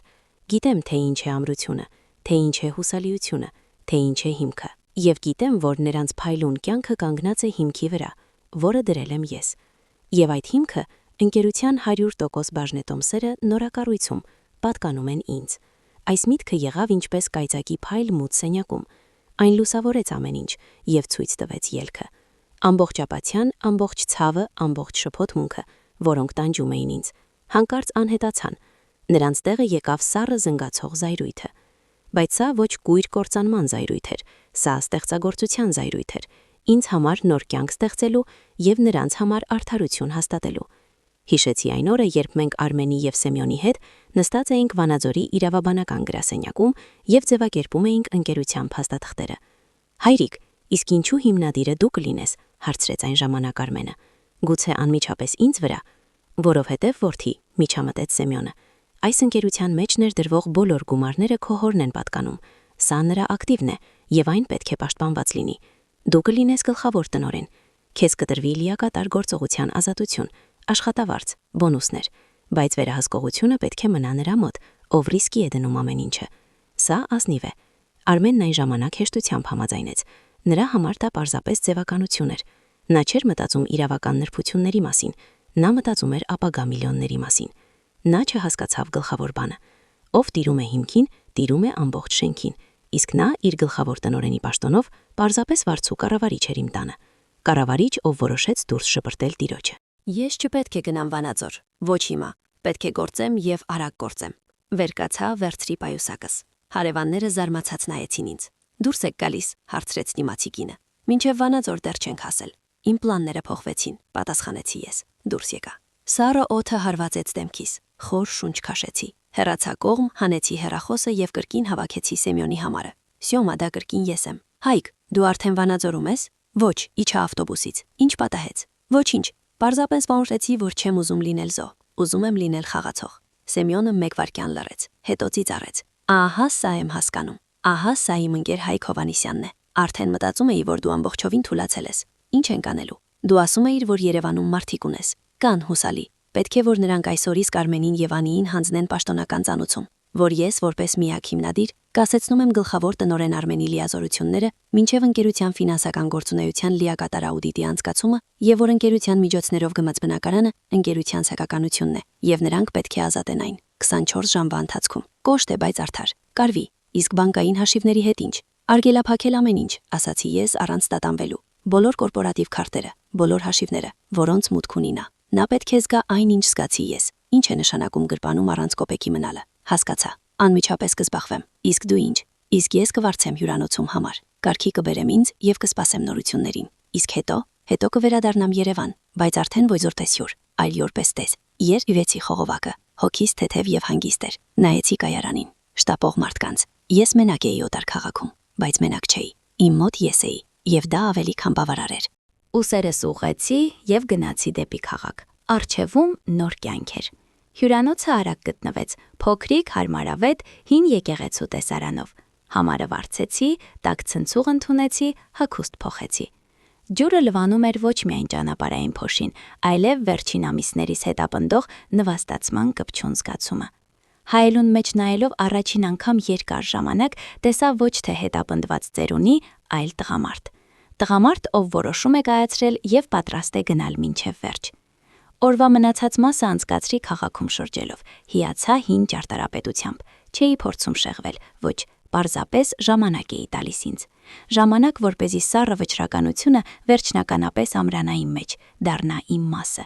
Speaker 1: Գիտեմ, թե ինչ է ամրությունը, թե ինչ է հուսալիությունը, թե ինչ է հիմքը։ Եվ գիտեմ, որ նրանց փայլուն կյանքը կանգնած է հիմքի վրա, որը դրել եմ ես։ Եվ այդ հիմքը ընկերության 100% բաժնետոմսերը նորակառույցում պատկանում են ինձ։ Այս միտքը եղավ ինչպես կայծակի փայլ մութ սենյակում։ Այն լուսավորեց ամեն ինչ եւ ցույց տվեց ելքը։ Ամբողջ ապացյան, ամբողջ ցավը, ամբողջ շփոթմունքը, որոնք տանջում էին ինձ, հանկարծ անհետացան։ Նրանց տեղը եկավ սառը զնգացող զայրույթը։ Բայց սա ոչ կույր կործանման զայրույթ էր, սա ստեղծագործության զայրույթ էր, ինձ համար նոր կյանք ստեղծելու եւ նրանց համար արդարություն հաստատելու։ Հիշեցի այն օրը, երբ մենք Արմենի եւ Սեմյոնի հետ նստած էինք Վանաձորի իրավաբանական գրասենյակում եւ ձևակերպում էինք ընկերության փաստաթղթերը։ Հայրիկ, իսկ ինչու հիմնադիրը դու կլինես, հարցրեց այն ժամանակ Արմենը։ Գուցե անմիջապես ինձ վրա, որովհետեւ որդի, միջամտեց Սեմյոնը։ Այս ընկերության մեջ ներդրվող բոլոր գումարները քո հորն են պատկանում։ Սա նրա ակտիվն է եւ այն պետք է պաշտպանված լինի։ Դու կլինես գլխավոր տնօրեն։ Քեզ կտրվի լիակատար գործողության ազատություն, աշխատավարձ, բոնուսներ, բայց վերահսկողությունը պետք է մնա նրա մոտ, ով ռիսկի է դնում ամեն ինչը։ Սա ազնիվ է։ Արմենն այն ժամանակ հեշտությամբ համաձայնեց։ Նրա համար դա պարզապես ձևականություն էր։
Speaker 2: Նա չէր մտածում իրավական նրբությունների մասին, նա մտածում էր ապագա միլիոնների մասին։ Նա չհասկացավ գլխավոր բանը. ով տիրում է հիմքին, տիրում է ամբողջ շենքին, իսկ նա իր գլխավոր տնօրենի պաշտոնով պարզապես վարձու կառավարիչ էր իմ տանը։ Կառավարիչ, ով որոշեց դուրս շպրտել տիրոջը։
Speaker 4: Ես չպետք է գնամ Վանաձոր, ոչ հիմա, պետք է գործեմ և արագ գործեմ։ Վեր կացա, վերցրի պայուսակս։ Հարևանները զարմացած նայեցին ինձ։ Դուրս եք գալիս, հարցրեց դիմացի կինը։ Մինչև Վանաձոր դեռ չենք հասել։ Իմ պլանները փոխվեցին, պատասխանեցի ես։ Դուրս եկա։ Սառը օդը հարվածեց դեմքիս, խոր շունչ քաշեցի։ Հեռացա կողմ, հանեցի հեռախոսը և կրկին հավաքեցի Սեմյոնի համարը։ Սյոմա, դա կրկին ես եմ։ Հայկ, դու արդեն Վանաձորում ես։ Ոչ, իջա ավտոբուսից։ Ինչ պատահեց։ Ոչինչ, պարզապես որոշեցի, որ չեմ ուզում լինել զո, ուզում եմ լինել խաղացող։ Սեմյոնը մեկ վայրկյան լռեց, հետո ծիծաղեց։ Ահա սա եմ հասկանում։ Ահա սա իմ ընկեր Հայկ Հովհաննիսյանն է։ Արդեն մտածում էի, որ դու ամբողջովին թուլացել ես։ Ինչ ենք անելու։ Դու ասում էիր, որ Երևանում մարդիկ ունես։ Կան հուսալի։ Պետք է որ նրանք այսօր իսկ Արմենին եւ Անիին հանձնեն պաշտոնական ծանուցում, որ ես որպես միակ հիմնադիր կասեցնում եմ գլխավոր տնօրեն Արմենի լիազորությունները մինչև ընկերության ֆինանսական գործունեության լիակատար աուդիտի անցկացումը եւ որ ընկերության միջոցներով գմած բնակարանը ընկերության սակականությունն է եւ նրանք պետք է ազատեն այն 24 ժամվա ընթացքում։ Կոշտ է, բայց արդար։ Կարվի, իսկ բանկային հաշիվների հետ ինչ։ Արգելափակել ամեն ինչ, ասացի ես առանց տատանվելու։ Բոլոր կորպորատիվ քարտերը, բոլոր հաշիվները, որոնց մուտք ունի նա։ Նա պետք է զգա այն, ինչ զգացի ես։ Ինչ է նշանակում գրպանում առանց կոպեկի մնալը։ Հասկացա։ Անմիջապես կզբաղվեմ։ Իսկ դու ինչ։ Իսկ ես կվարձեմ հյուրանոցում համար։ Կարգի կբերեմ ինձ եւ կսպասեմ նորություններին։ Իսկ հետո կվերադառնամ Երևան, բայց արդեն ոչ զոր տեսյուր, այլ յորպես տես։ Երևեցի խողովակը, հոգիս թեթև եւ հանգիստ էր։ Նայեցի կայարանին, շտապող մարդկանց։ Ես մենակ էի օտար քաղաքում, բայց մենակ չէի։ Իմ մոտ ես էի, եւ դա ավելի քան բավարար էր։
Speaker 1: Ուսերս ուղղեցի եւ գնացի դեպի քաղաք։ Առջևում նոր կյանք էր։ Հյուրանոցը արագ գտնվեց, փոքրիկ, հարմարավետ, հին եկեղեցու տեսարանով։ Համարը վարձեցի, տաք ցնցուղ ընդունեցի, հագուստ փոխեցի։ Ջուրը լվանում էր ոչ միայն ճանապարհային փոշին, այլև վերջին ամիսներիս հետապնդող նվաստացման կպչուն զգացումը։ Հայելուն մեջ նայելով առաջին անգամ երկար ժամանակ տեսա ոչ թե հետապնդված ծերունի, այլ տղամարդ։ Տղամարդ, ով որոշում է կայացրել եւ պատրաստ է գնալ մինչև վերջ։ Օրվա մնացած մասը անցկացրի քաղաքում շրջելով, հիացա հին ճարտարապետությամբ, չէի փորձում շեղվել, ոչ, պարզապես ժամանակ էի տալիս ինձ։ Ժամանակ, որպեսզի սառը վճռականությունը վերջնականապես ամրանա իմ մեջ, դառնա իմ մասը։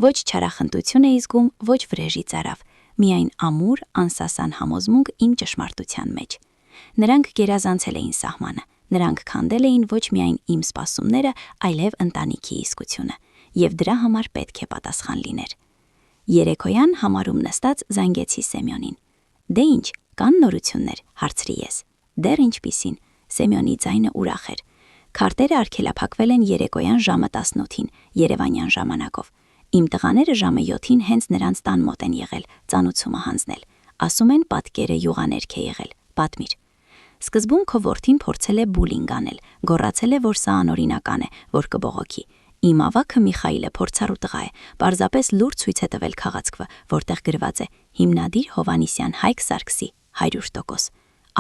Speaker 1: Ոչ չարախնդություն էի զգում, ոչ վրեժի ծարավ, միայն ամուր, անսասան համոզմունք իմ ճշմարտության մեջ։ Նրանք գերազանցել էին սահմանը, նրանք քանդել էին ոչ միայն իմ սպասումները, այլև ընտանիքի իսկությունը, եւ դրա համար պետք է պատասխան լիներ։ Երեկոյան համարում նստած զանգեցի Սեմյոնին։ Դե ինչ, կան նորություններ, հարցրի ես։ Դեռ ինչպիսին, Սեմյոնի ձայնը ուրախ էր։ Քարտերը արգելափակվել են երեկոյան ժամը 18-ին, Երևանյան ժամանակով։ Իմ տղաները ժամը 7-ին հենց նրանց տան մոտ են եղել, ծանուցումը հանձնել։ Ասում են պատկերը յուղաներք է եղել, պատմիր։ Սկզբում քո որդին փորձել է բուլինգ անել, գոռացել է, որ սա անօրինական է, որ կբողոքի։ Իմ ավագը Միխայելը փորձառու տղա է, պարզապես լուրջ ցույց է տվել քաղաքվը, որտեղ գրված է հիմնադիր Հովհաննիսյան Հայկ Սարգսի 100%։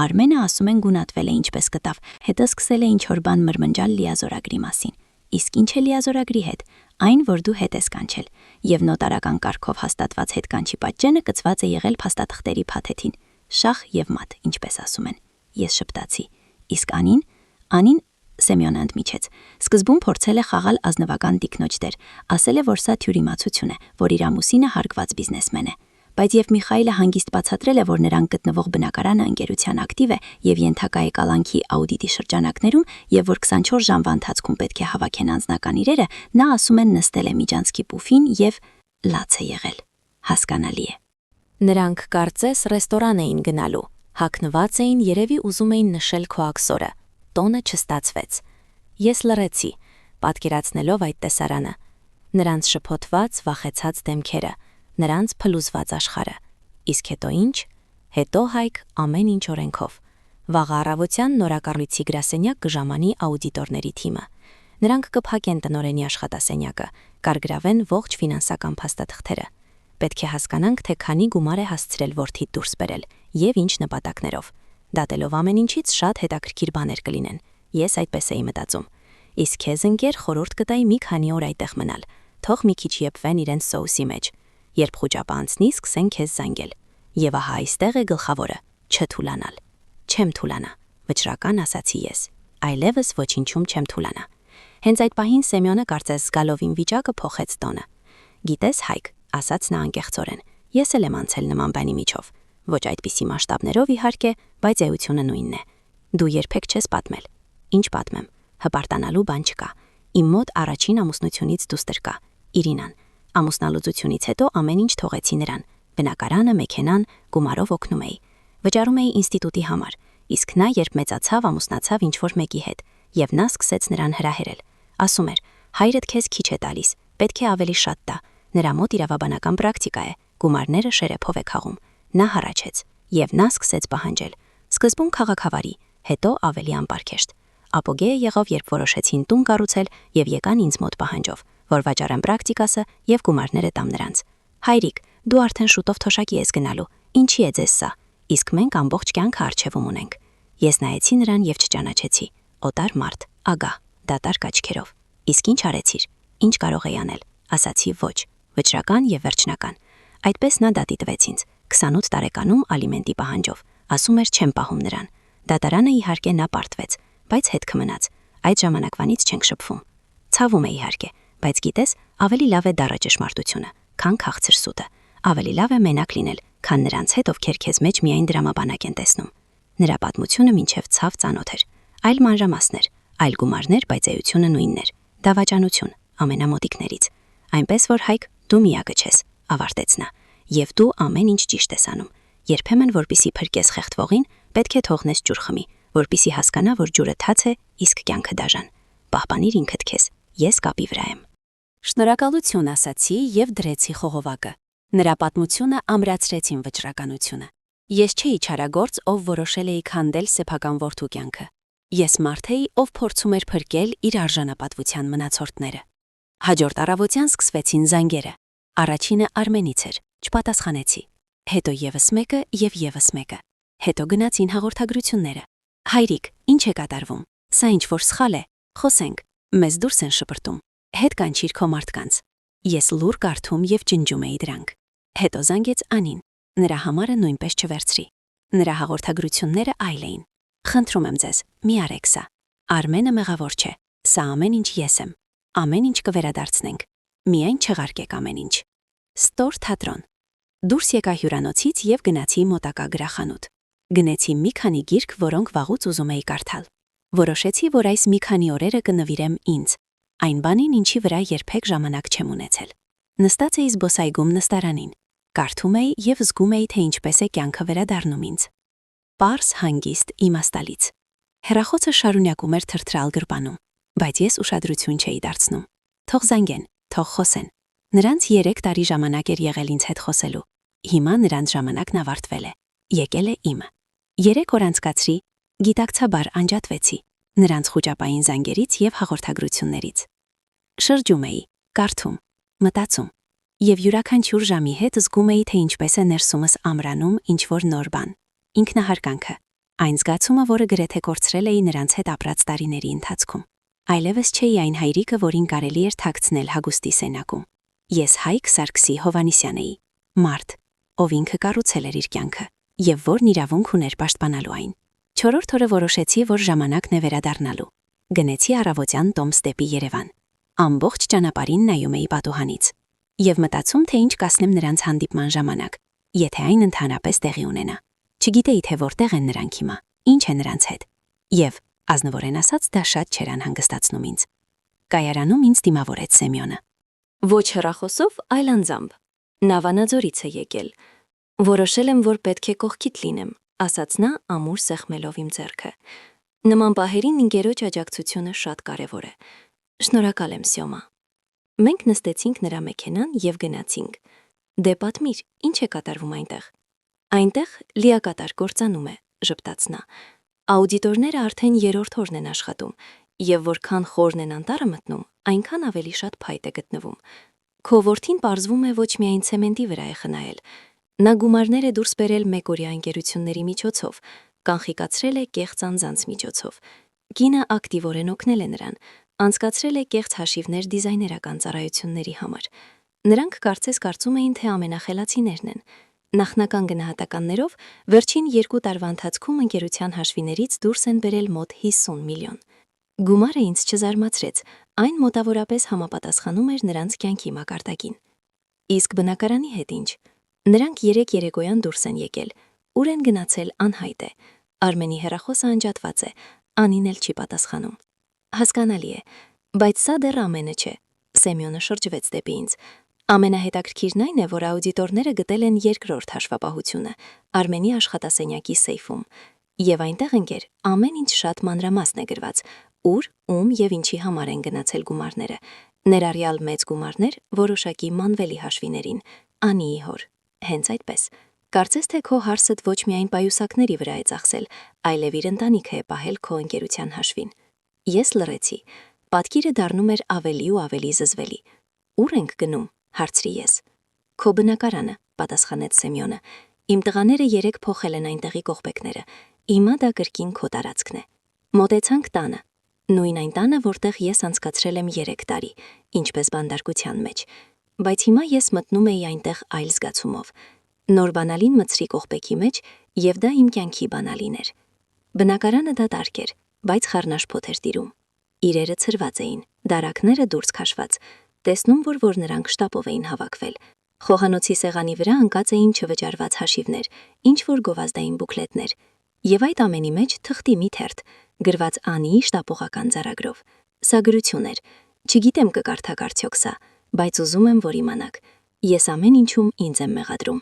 Speaker 1: Արմենը ասում են գունատվել է ինչպես կտավ, հետո սկսել է ինչ-որ բան մրմնջալ լիազորագրի մասին։ Իսկ ինչ է լիազորագրի հետ, այն, որ դու հետ ես կանչել, եւ նոտարական կարգով հաստատված հետկանչի պատճենը կցված է եղել փաստաթղթերի փաթեթին, շախ եւ մատ, ինչպես ասում են։ Ես շփտացի։ Իսկ Անին Սեմյոնը ընդմիջեց։ Սկզբում փորձել է խաղալ ազնվական տիկնոջ դեր, ասել է, որ սա թյուրիմացություն է, որ իր ամուսինը հարգված բիզնեսմեն է։ Բայց եւ Միխայելը հանգիստ բացատրել է, որ նրանք գտնվող բնակարանը ընկերության ակտիվ է եւ ենթակա է կալանքի աուդիտի շրջանակներում եւ որ 24 ժամվա ընթացքում պետք է հավաքեն անձնական իրերը, նա ասում են նստել է միջանցքի պուֆին եւ լաց է եղել։ Հասկանալի է։ Նրանք կարծես ռեստորան էին գնալու, հագնված էին, երևի ուզում էին նշել քո աքսորը։ Տոնը չստացվեց։ Ես լռեցի, պատկերացնելով այդ տեսարանը։ Նրանց շփոթված, վախեցած դեմքերը, նրանց փլուզված աշխարհը։ Իսկ հետո ինչ։ Հետո Հայկ ամեն ինչ օրենքով։ Վաղ առավոտյան նորակառույցի գրասենյակ կժամանի աուդիտորների թիմը։ Նրանք կփակեն տնօրենի աշխատասենյակը, կարգրավեն ողջ ֆինանսական փաստաթղթերը։ Պետք է հասկանանք, թե քանի գումար է հասցրել որդիդ դուրս բերել եւ ինչ նպատակներով։ Դատելով ամեն ինչից շատ հետաքրքիր բաներ կլինեն։ Ես այդպես էի մտածում։
Speaker 2: Իսկ քեզ ընկեր խորհուրդ կտայի մի քանի օր այդտեղ մնալ։ Թող մի քիչ եփվեն իրենց սոուսի մեջ։ Երբ խուճապը անցնի, սկսեն քեզ զանգել։ Եվ ահա այստեղ է գլխավորը՝ չթուլանալ։ Չեմ թուլանա, վճռական ասացի ես։ Այլևս ոչինչում չեմ թուլանա։ Հենց այդ պահին Սեմյոնը կարծես զգալովին վիճակը փոխեց տոնը։ Գիտես, Հայկ, ասաց նա անկեղծորեն, ես էլ եմ անցել նման բանի միջով։ Ոչ այդպիսի մասշտաբներով իհարկե, բայց էությունը նույնն է։ Դու երբեք չես պատմել։ Ինչ պատմեմ, հպարտանալու բան չկա։ Իմ մոտ առաջին ամուսնությունից դուստր կա, Իրինան։ Ամուսնալուծությունից հետո ամեն ինչ թողեցի նրան։ Բնակարանը, մեքենան, գումարով օգնում էի։ Վճարում էի ինստիտուտի համար, իսկ նա երբ մեծացավ, ամուսնացավ ինչ-որ մեկի հետ, եւ նա սկսեց նրան հրահերել։ Ասում էր. հայրդ քեզ քիչ է տալիս, պետք է ավելի շատ տա։ Նրա մոտ իրավաբանական պրակտիկա է, գումարները շերեփով է քաղում։ Նա հառաչեց, եւ նա սկսեց պահանջել։ Սկզբում քաղաքավարի, հետո ավելի անպարկեշտ։ Ապոգեը եղավ, երբ որոշեցին տուն կառուցել եւ եկան ինձ մոտ պահանջով, որ վաճառեմ պրակտիկասը եւ գումարները տամ նրանց։ Հայրիկ, դու արդեն շուտով թոշակի ես գնալու, ինչի է ձեզ սա։ Իսկ մենք ամբողջ կյանքը արժևում ունենք։ Ես նայեցի նրան եւ չճանաչեցի։ Օտար մարդ, ագա, դատարկ աչքերով։ Իսկ ինչ արեցիր։ Ինչ կարող էի անել։ Ասացի ոչ, վճռական եւ վերջնական։ Այդպես նա դատի տվեց ինձ 28 տարեկանում ալիմենտի պահանջով։ Ասում էր չեմ պահում նրան։ Դատարանը իհարկե նա պարտվեց, բայց հետքը մնաց։ Այդ ժամանակվանից չենք շփվում։ Ցավում է իհարկե, բայց գիտես, ավելի լավ է դառը ճշմարտությունը, քան քաղցր սուտը։ Ավելի լավ է մենակ լինել, քան նրանց հետ, ովքեր քեզ մեջ միայն դրամաբանակ են տեսնում։ Նրա պատմությունը մինչև ցավ ծանոթ էր։ Այլ մանրամասներ, այլ գումարներ, բայց էությունը նույնն էր։ Դավաճանություն, ամենամոտիկներից։ Այնպես որ Հայկ, դու միակը չես, ավարտեց նա։ Եվ դու ամեն ինչ ճիշտ ես անում։ Երբեմն որպիսի փրկես խեղդվողին, պետք է թողնես ջուր խմի, որպիսի հասկանա, որ ջուրը թաց է, իսկ կյանքը դաժան։ Պահպանիր ինքդ քեզ, ես կապի վրա եմ։ Շնորհակալություն ասացի եւ դրեցի խողովակը։ Նրա պատմությունը ամրացրեցին վճռականությունը։ Ես չէի չարագործ, ով որոշել էի քանդել սեփական որդու կյանքը։ Ես մարդ էի, ով փորձում էր փրկել իր արժանապատվության մնացորդները։ Հաջորդ առավոտյան սկսվեցին զանգերը։ Առաջինը Արմենից էր, չպատասխանեցի։ Հետո եւս մեկը եւ եւս մեկը։ Հետո գնացին հաղորդագրությունները։ Հայրիկ, ինչ է կատարվում։ Սա ինչ որ սխալ է։ Խոսենք։ Մեզ դուրս են շպրտում։ Հետ կանչիր քո մարդկանց։ Ես լուր կարդում եւ ջնջում էի դրանք։ Հետո զանգեց Անին։ Նրա համարը նույնպես չվերցրի։ Նրա հաղորդագրությունները այլ էին։ Խնդրում եմ ձեզ, մի արեք սա։ Արմենը մեղավոր չէ։ Սա ամեն ինչ ես եմ։ Ամեն ինչ կվերադարձնենք։ Միայն չեղարկեք ամեն ինչ։ Ստոր թատրոն։ Դուրս եկա հյուրանոցից եւ գնացի մոտակա գրախանութ։ Գնեցի մի քանի գիրք, որոնք վաղուց ուզում էի կարդալ։ Որոշեցի, որ այս մի քանի օրերը կնվիրեմ ինձ։ Այն բանին, ինչի վրա երբեք ժամանակ չեմ ունեցել։ Նստած էի զբոսայգում նստարանին։ Կարդում էի եւ զգում էի, թե ինչպես է կյանքը վերադառնում ինձ։ Պարս հանգիստ իմաստալից։ Հեռախոսը շարունակում էր թրթրալ գրպանում, բայց ես ուշադրություն չէի դարձնում։ Թող զանգեն, թող խոսեն։ Նրանց 3 տարի ժամանակ էր եղել ինձ հետ խոսելու։ Հիմա նրանց ժամանակն ավարտվել է։ Եկել է իմը։ 3 օր անցկացրի, գիտակցաբար անջատվեցի նրանց խուճապային զանգերից եւ հաղորդագրություններից։ Շրջում էի, կարդում, մտածում։ Եվ յուրաքանչյուր ժամի հետ զգում էի, թե ինչպես է ներսումս ամրանում ինչ-որ նոր բան։ Ինքնահարկանքը, այն զգացումը, որը գրեթե կորցրել էի նրանց հետ ապրած տարիների ընթացքում։ Այլևս չէի այն հայրիկը, որին կարելի էր թաքցնել հագուստի սենակում։ Ես Հայկ Սարգսի Հովանիսյան էի, մարդ, ով ինքը կառուցել էր իր կյանքը, եւ որն իրավունք ուներ պաշտպանալու այն։ 4-րդ օրը որոշեցի, որ ժամանակն է վերադառնալու։ Գնեցի առավոտյան տոմս դեպի Երևան։ Ամբողջ ճանապարհին նայում էի պատուհանից եւ մտածում, թե ինչ կասնեմ նրանց հանդիպման ժամանակ, եթե այն ընդհանրապես տեղի ունենա։ Չգիտեի, թե որտեղ են նրանք հիմա, ինչ է նրանց հետ։ Եվ, ազնվորեն ասած, դա շատ չէր անհանգստացնում ինձ։ Կայարանում ինձ դիմավորեց Սեմյոնը։ Ոչ հեռախոսով, այլ անձամբ։ Նա Վանաձորից է եկել։ Որոշել եմ, որ պետք է կողքիդ լինեմ, ասաց նա ամուր սեղմելով իմ ձեռքը։ Նման պահերին ինգերոջ աջակցությունը շատ կարևոր է։ Շնորհակալ եմ, Սյոմա։ Մենք նստեցինք նրա մեքենան եւ գնացինք։ Դե պատմիր, ինչ է կատարվում այնտեղ։ Այնտեղ լիակատար կործանում է, ժպտաց նա։ Աուդիտորները արդեն 3-րդ օրն են աշխատում, եւ որքան խորն են անտառը մտնում, այնքան ավելի շատ փայտ է գտնվում։ Քո որդին պարզվում է ոչ միայն ցեմենտի վրա է խնայել։ Նա գումարներ է դուրս բերել մեկօրյա ընկերությունների միջոցով, կանխիկացրել է կեղծ անձանց միջոցով։ Կինը ակտիվորեն օգնել է նրան, Անցկացրել է կեղծ հաշիվներ դիզայներական ծառայությունների համար։ Նրանք կարծես կարծում էին, թե ամենախելացիներն են։ Նախնական գնահատականներով վերջին 2 տարվա ընթացքում ընկերության հաշվիներից դուրս են բերել մոտ 50 միլիոն։ Գումարը ինձ չզարմացրեց, այն մոտավորապես համապատասխանում էր նրանց կյանքի մակարդակին։ Իսկ բնակարանի հետ ինչ։ Նրանք 3 երեկոյան դուրս են եկել, ուր են գնացել անհայտ է։ Արմենի հեռախոսը անջատված է, Անին էլ չի պատասխանում։ Հասկանալի է, բայց սա դեռ ամենը չէ։ Սեմյոնը շրջվեց դեպի ինձ։ Ամենահետաքրքիրն այն է, որ աուդիտորները գտել են երկրորդ հաշվապահությունը Արմենի աշխատասենյակի սեյֆում, եւ այնտեղ ընկեր ամեն ինչ շատ մանրամասն է գրված, ուր, ում եւ ինչի համար են գնացել գումարները, ներառյալ մեծ գումարներ որոշակի մանվելի հաշվիներին, Անիի հոր։ Հենց այդպես։ Կարծես թե քո հարսդ ոչ միայն պայուսակների վրա է ծախսել, այլև իր ընտանիքը է պահել քո ընկերության հաշվին։ Ես լռեցի։ Պատկիրը դառնում էր ավելի ու ավելի զզվելի։ Ուր ենք գնում, հարցրի ես։ Քո բնակարանը, պատասխանեց Սեմյոնը։ Իմ տղաները 3 փոխել են այնտեղի կողպեքները։ Հիմա դա կրկին քո տարածքն է։ Մոտեցանք տանը։ Նույն այն տանը, որտեղ ես անցկացրել եմ 3 տարի, ինչպես բանդարկության մեջ։ Բայց հիմա ես մտնում էի այնտեղ այլ զգացումով։ Նոր բանալին մցրի կողպեքի մեջ, եւ դա իմ կյանքի բանալին էր։ Բնակարանը դատարկ էր, բայց խառնաշփոթ էր տիրում։ Իրերը ցրված էին, դարակները դուրս քաշված։ Տեսնում որ նրանք շտապով էին հավաքվել։ Խոհանոցի սեղանի վրա ընկած էին չվճարված հաշիվներ, ինչ որ գովազդային բուկլետներ, եւ այդ ամենի մեջ թղթի մի թերթ, գրված Անիի շտապողական ձեռագրով։ Սա գրություն էր։ Չգիտեմ կկարդաք արդյոք սա, բայց ուզում եմ որ իմանաք։ Ես ամեն ինչում ինձ եմ մեղադրում։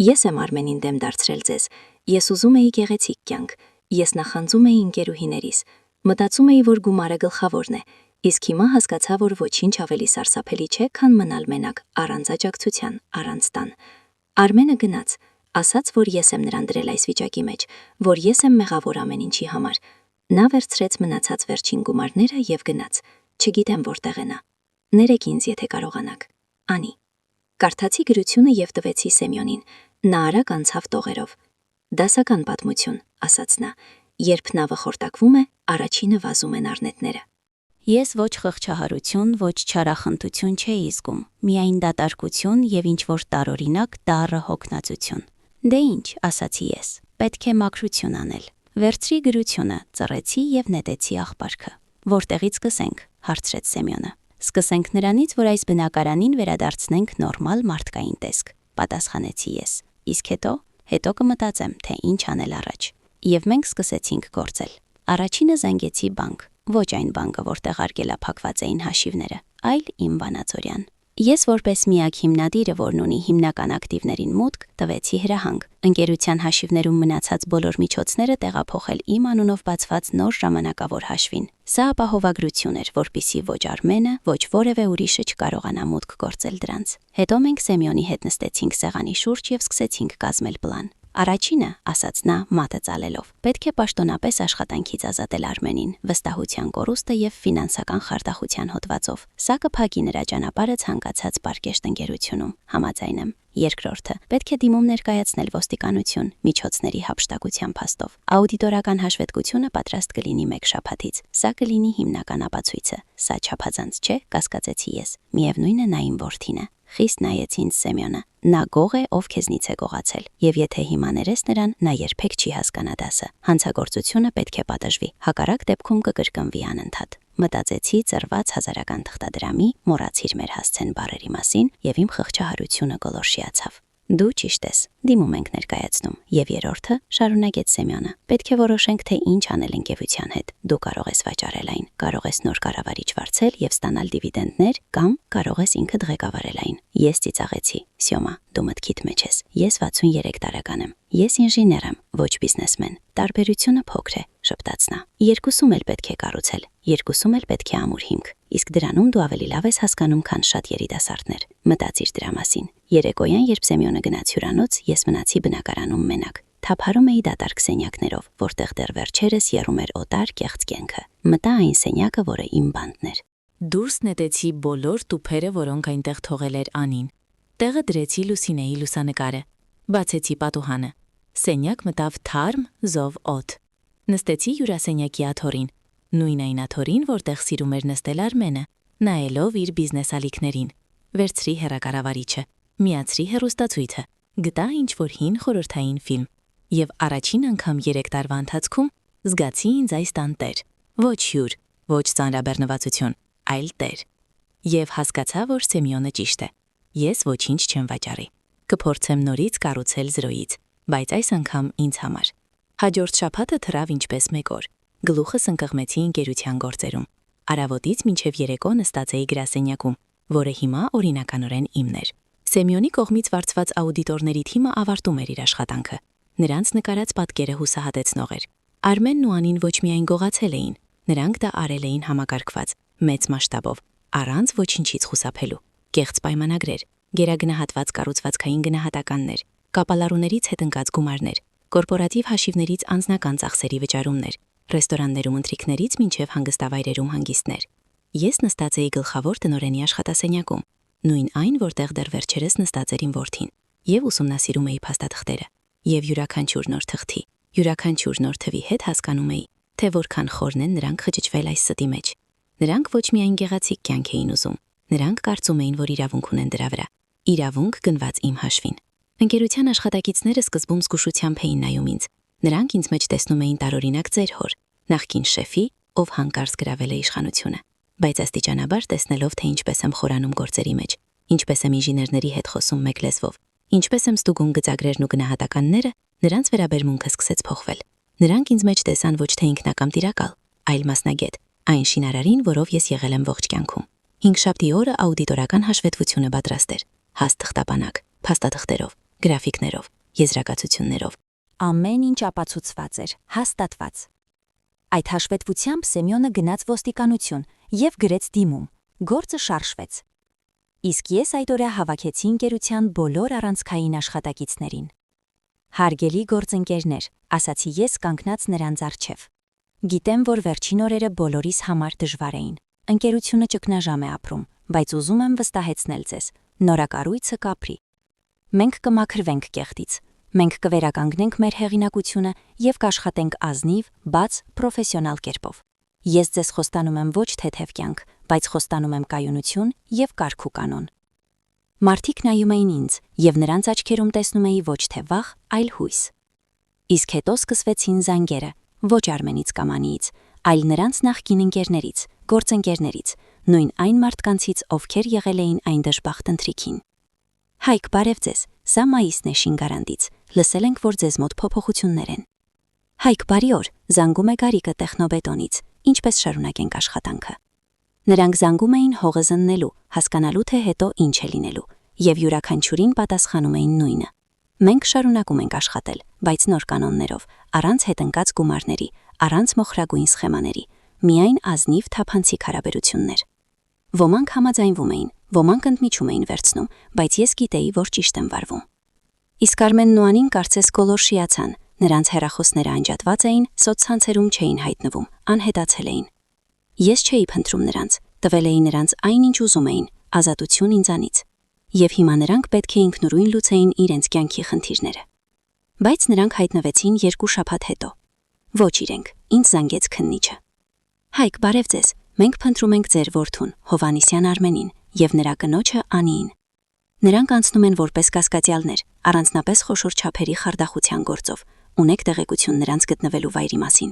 Speaker 2: Ես եմ Արմենին դեմ դարձրել ձեզ։ Ես ուզում էի գեղեցիկ կյանք։ Ես նախանձում էի ընկերուհիներիս։ Մտածում էի, որ գումարը գլխավորն է, իսկ հիմա հասկացա, որ ոչինչ ավելի սարսափելի չէ, քան մնալ մենակ, առանց աջակցության, առանց տան։ Արմենը գնաց, ասաց, որ ես եմ նրան դրել այս վիճակի մեջ, որ ես եմ մեղավոր ամեն ինչի համար։ Նա վերցրեց մնացած վերջին գումարները եւ գնաց։ Չգիտեմ որտեղ է նա։ Ներեք ինձ, եթե կարողանաք։ Անի։ Կարդացի գրությունը եւ տվեցի Սեմյոնին։ Նա արագ անցավ տողերով։ Դասական պատմություն, ասաց նա։ Երբ նավը խորտակվում է, առաջինը վազում են առնետները։
Speaker 1: Ես ոչ խղճահարություն, ոչ չարախնդություն չէի զգում, միայն դատարկություն եւ ինչ-որ տարօրինակ դառը հոգնածություն։ Դե ինչ, ասացի ես, պետք է մաքրություն անել։ Վերցրի գրությունը, ծռեցի եւ նետեցի աղբարքը։ Որտեղից սկսենք, հարցրեց Սեմյոնը։ Սկսենք նրանից, որ այս բնակարանին վերադարձնենք նորմալ մարդկային տեսք, պատասխանեցի ես։ Իսկ հետո կմտածեմ, թե ինչ անել առաջ։ Եվ մենք սկսեցինք գործել։ Առաջինը զանգեցի բանկ, ոչ այն բանկը, որտեղ արգելափակված էին հաշիվները, այլ իմ Վանաձորյան։ Ես որպես միակ հիմնադիրը, որն ունի հիմնական ակտիվներին մուտք, տվեցի հրահանգ։ Ընկերության հաշիվներում մնացած բոլոր միջոցները տեղափոխել իմ անունով բացված նոր ժամանակավոր հաշվին։ Սա ապահովագրություն էր, որպիսի ոչ Արմենը, ոչ որևէ ուրիշը չկարողանա մուտք գործել դրանց։ Հետո մենք Սեմյոնի հետ նստեցինք սեղանի շուրջ եւ սկսեցինք կազմել պլան։ Առաջինը, ասաց նա, մատը ծալելով, պետք է պաշտոնապես աշխատանքից ազատել Արմենին, վստահության կորուստը եւ ֆինանսական խարդախության հոդվածով։ Սա կփակի նրա ճանապարհը ցանկացած պարկեշտ ընկերությունում, համաձայն եմ։ Երկրորդը, պետք է դիմում ներկայացնել ոստիկանություն, միջոցների հափշտակության փաստով։ Աուդիտորական հաշվետվությունը պատրաստ կլինի 1 շաբաթից։ Սա կլինի հիմնական ապացույցը։ Սա չափազանց չէ, կասկածեցի ես։ Միևնույնն է նա իմ որդին է։ Խիստ նայեց ինձ Սեմյոնը։ Նա գող է, ով քեզնից է գողացել, եւ եթե հիմա ներես նրան, նա երբեք չի հասկանա դասը։ Հանցագործությունը պետք է պատժվի, հակառակ դեպքում կկրկնվի անընդհատ։ Մտածեցի ծրված 1000-ական թղթադրամի, մոռացիր մեր հասցեն բառերի մասին եւ իմ խղճահարությունը գոլորշիացավ։ Դու ճիշտ ես, դիմում ենք ներկայացնում։ Եվ երրորդը, շարունակեց Սեմյոնը, պետք է որոշենք, թե ինչ անել ընկերության հետ։ Դու կարող ես վաճառել այն, կարող ես նոր կառավարիչ վարձել եւ ստանալ դիվիդենդներ, կամ կարող ես ինքդ ղեկավարել այն։ Ես ծիծաղեցի։ Սյոմա, դու մտքիդ մեջ ես։ Ես 63 տարեկան եմ։ Ես ինժեներ եմ, ոչ բիզնեսմեն։ Տարբերությունը փոքր է, շփտաց նա։ Երկուսում էլ պետք է կառուցել, երկուսում էլ պետք է ամուր հիմք։ Իսկ դրանում դու ավելի լավ ես հասկանում, քան շատ երիտասարդներ։ Մտածիր դրա մասին։ Երեկոյան, երբ Սեմյոնը գնաց հյուրանոց, ես մնացի բնակարանում մենակ։ Թափարում էի դատարկ սենյակներով, որտեղ դեռ վերջերս եռում էր օտար կեղծ կյանքը։ Մտա այն սենյակը, որը իմ բանտն էր։
Speaker 3: Դուրս նետեցի բոլոր տուփերը, որոնք այնտեղ թողել էր Անին։ Տեղը դրեցի Լուսինեի լուսանկարը։ Բացեցի պատուհանը։ Սենյակ մտավ թարմ, զով օդ։ Նստեցի հյուրասենյակի աթոռին։
Speaker 2: Նույն այն աթորին, որտեղ սիրում էր նստել Արմենը, նայելով իր բիզնես ալիքներին։ Վերցրի հեռակառավարիչը, միացրի հեռուստացույցը, գտա ինչ-որ հին խորհրդային ֆիլմ եւ առաջին անգամ 3 տարվա ընթացքում զգացի ինձ այս տան տեր։ Ոչ հյուր, ոչ ծանրաբեռնվածություն, այլ տեր։ Եվ հասկացա, որ Սեմյոնը ճիշտ է։ Ես ոչինչ չեմ վաճառի։ Կփորձեմ նորից կառուցել 0-ից, բայց այս անգամ ինձ համար։ Հաջորդ շաբաթը թռավ ինչպես մեկ օր։ Գլուխս ընկղմեցի ընկերության գործերում։ Արավոտից մինչև երեկո նստած էի գրասենյակում, որը հիմա օրինականորեն իմն էր։ Սեմյոնի կողմից վարձված աուդիտորների թիմը ավարտում էր իր աշխատանքը։ Նրանց նկարած պատկերը հուսահատեցնող էր։ Արմենն ու Անին ոչ միայն գողացել էին, նրանք դա արել էին համակարգված, մեծ մասշտաբով, առանց ոչինչից խուսափելու։ Կեղծ պայմանագրեր, գերագնահատված կառուցվածքային գնահատականներ, կապալառուներից հետ ընկած գումարներ, կորպորատիվ հաշիվներից անձնական ծախսերի վճարումներ, ռեստորաններում ընթրիքներից մինչև հանգստավայրերում հանգիստներ։ Ես նստած էի գլխավոր տնօրենի աշխատասենյակում, նույն այն, որտեղ դեռ վերջերս նստած էր իմ որդին, եւ ուսումնասիրում էի փաստաթղթերը, եւ յուրաքանչյուր նոր թղթի, յուրաքանչյուր նոր թվի հետ հասկանում էի, թե որքան խորն են նրանք խճճվել այս ստի մեջ։ Նրանք ոչ միայն գեղեցիկ կյանք էին ուզում, նրանք կարծում էին, որ իրավունք ունեն դրա վրա, իրավունք գնված իմ հաշվին։ Ընկերության աշխատակիցները սկզբում զգուշությամբ էին նայում ինձ։ Նրանք ինձ մեջ տեսնում էին տարօրինակ ձեր հոր, նախկին շեֆի, ով հանկարծ գրավել է իշխանությունը։ Բայց աստիճանաբար տեսնելով, թե ինչպես եմ խորանում գործերի մեջ, ինչպես եմ ինժեներների հետ խոսում մեկ լեզվով, ինչպես եմ ստուգում գծագրերն ու գնահատականները, նրանց վերաբերմունքը սկսեց փոխվել։ Նրանք ինձ մեջ տեսան ոչ թե ինքնակամ տիրակալ, այլ մասնագետ, այն շինարարին, որով ես եղել եմ ողջ կյանքում։ Հինգշաբթի օրը աուդիտորական հաշվետվությունը պատրաստ էր, հաստ թղթապանակ, փաստաթղթերով, գրաֆիկներով, եզրակացություններով։
Speaker 1: Ամեն ինչ ապացուցված էր, հաստատված։ Այդ հաշվետվությամբ Սեմյոնը գնաց ոստիկանություն եւ գրեց դիմում։ Գործը շարժվեց։ Իսկ ես այդ օրը հավաքեցի ընկերության բոլոր առանցքային աշխատակիցներին։ Հարգելի գործընկերներ, ասացի ես կանգնած նրանց առջև։ Գիտեմ, որ վերջին օրերը բոլորիս համար դժվար էին։ Ընկերությունը ճգնաժամ է ապրում, բայց ուզում եմ վստահեցնել ձեզ, նորակառույցը կապրի։ Մենք կմաքրվենք կեղտից։ Մենք կվերականգնենք մեր հեղինակությունը եւ կաշխատենք ազնիվ, բաց, պրոֆեսիոնալ կերպով։ Ես ձեզ խոստանում եմ ոչ թեթև կյանք, բայց խոստանում եմ կայունություն եւ կարգ ու կանոն։ Մարդիկ նայում էին ինձ, եւ նրանց աչքերում տեսնում էի ոչ թե վախ, այլ հույս։ Իսկ հետո սկսվեցին զանգերը, ոչ Արմենից կամ Անիից, այլ նրանց նախկին ընկերներից, գործընկերներից, նույն այն մարդկանցից, ովքեր եղել էին այն դժբախտ ընթրիքին։ Հայկ, բարև ձեզ, սա մայիսն է Շինգարանդից, լսել ենք, որ ձեզ մոտ փոփոխություններ են։ Հայկ, բարի օր, զանգում է Գարիկը Տեխնոբետոնից, ինչպես շարունակենք աշխատանքը։ Նրանք զանգում էին հողը զննելու, հասկանալու թե հետո ինչ է լինելու, եւ յուրաքանչյուրին պատասխանում էին նույնը։ Մենք շարունակում ենք աշխատել, բայց նոր կանոններով, առանց հետընկած գումարների, առանց մոխրագույն սխեմաների, միայն ազնիվ թափանցիկ հարաբերություններ։ Ոմանք համաձայնվում էին, ոմանք ընդմիջում էին վերցնում, բայց ես գիտեի, որ ճիշտ եմ վարվում։ Իսկ Արմենն ու Անին կարծես կոլորշիացան, նրանց հեռախոսները անջատված էին, սոցցանցերում չէին հայտնվում, անհետացել էին։ Ես չէի փնտրում նրանց, տվել էի նրանց այն, ինչ ուզում էին, ազատություն ինձանից։ Եվ հիմա նրանք պետք է ինքնուրույն լուծեին իրենց կյանքի խնդիրները։ Բայց նրանք հայտնվեցին 2 շաբաթ հետո։ Ոչ իրենք, ինձ զանգեց քննիչը։ Հայկ, բարև ձեզ, մենք փնտրում ենք ձեր որդուն, Հովանիսյան Արմենին, եւ նրա կնոջը Անիին։ Նրանք անցնում են որպես կասկածյալներ, առանձնապես խոշոր չափերի խարդախության գործով, ունեք տեղեկություն նրանց գտնվելու վայրի մասին։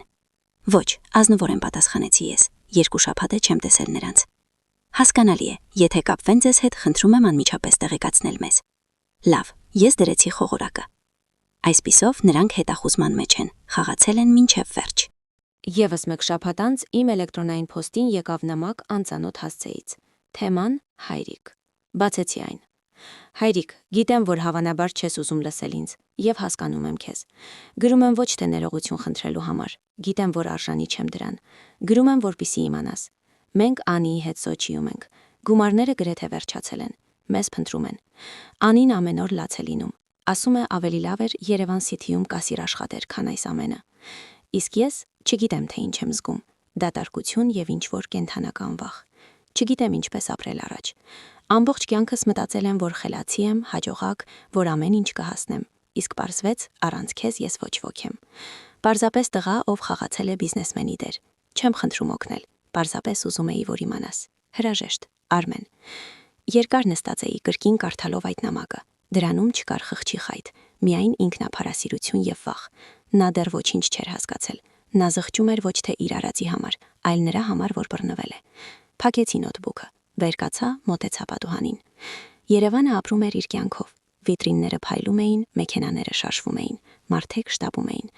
Speaker 1: Ոչ, ազնվոր եմ պատասխանեցի ես, 2 շաբաթ է չեմ տեսել նրանց։ Հասկանալի է, եթե կապվեն ձեզ հետ, խնդրում եմ անմիջապես տեղեկացնել մեզ։ Լավ, ես դրեցի խողորակը։ Այսպիսով նրանք հետախուզման մեջ են, խաղացել են մինչև վերջ։
Speaker 4: Եվս մեկ շաբաթ անց իմ էլեկտրոնային փոստին եկավ նամակ անծանոթ հասցեից։ Թեման՝ հայրիկ։ Բացեցի այն։ Հայրիկ, գիտեմ, որ հավանաբար չես ուզում լսել ինձ, եւ հասկանում եմ քեզ։ Գրում եմ ոչ թե ներողություն խնդրելու համար, գիտեմ, որ արժանի չեմ դրան։ Գրում եմ, որպեսզի իմանաս։ Մենք Անիի հետ Սոչիում ենք։ Գումարները գրեթե վերջացել են։ Մեզ փնտրում են։ Անին ամեն օր լաց է լինում։ Ասում է ավելի լավ էր Երևան Սիթիում կասիր աշխատեր, քան այս ամենը։ Իսկ ես չգիտեմ, թե ինչ եմ զգում։ Դատարկություն եւ ինչ որ կենթանական վախ։ Չգիտեմ ինչպես ապրել առաջ։ Ամբողջ կյանքս մտածել եմ, որ խելացի եմ, հաջողակ, որ ամեն ինչ կհասնեմ։ Իսկ պարզվեց, առանց քեզ ես ոչ ոք եմ։ Պարզապես տղա, ով խաղացել է բիզնեսմենի դեր։
Speaker 1: Չեմ խնդրում օգնել, պարզապես ուզում էի, որ իմանաս։ Հրաժեշտ, Արմեն։ Երկար նստած էի կրկին կարդալով այդ նամակը։ Դրանում չկար խղճի խայտ, միայն ինքնափարասիրություն եւ վախ։ Նա դեռ ոչինչ չէր հասկացել։ Նա զղջում էր ոչ թե իր արածի համար, այլ նրա համար, որ բռնվել է։ Փակեցի նոթբուքը, վեր կացա, մոտեցա պատուհանին։ Երևանը ապրում էր իր կյանքով։ Վիտրինները փայլում էին, մեքենաները շարժվում էին, մարդիկ շտապում էին։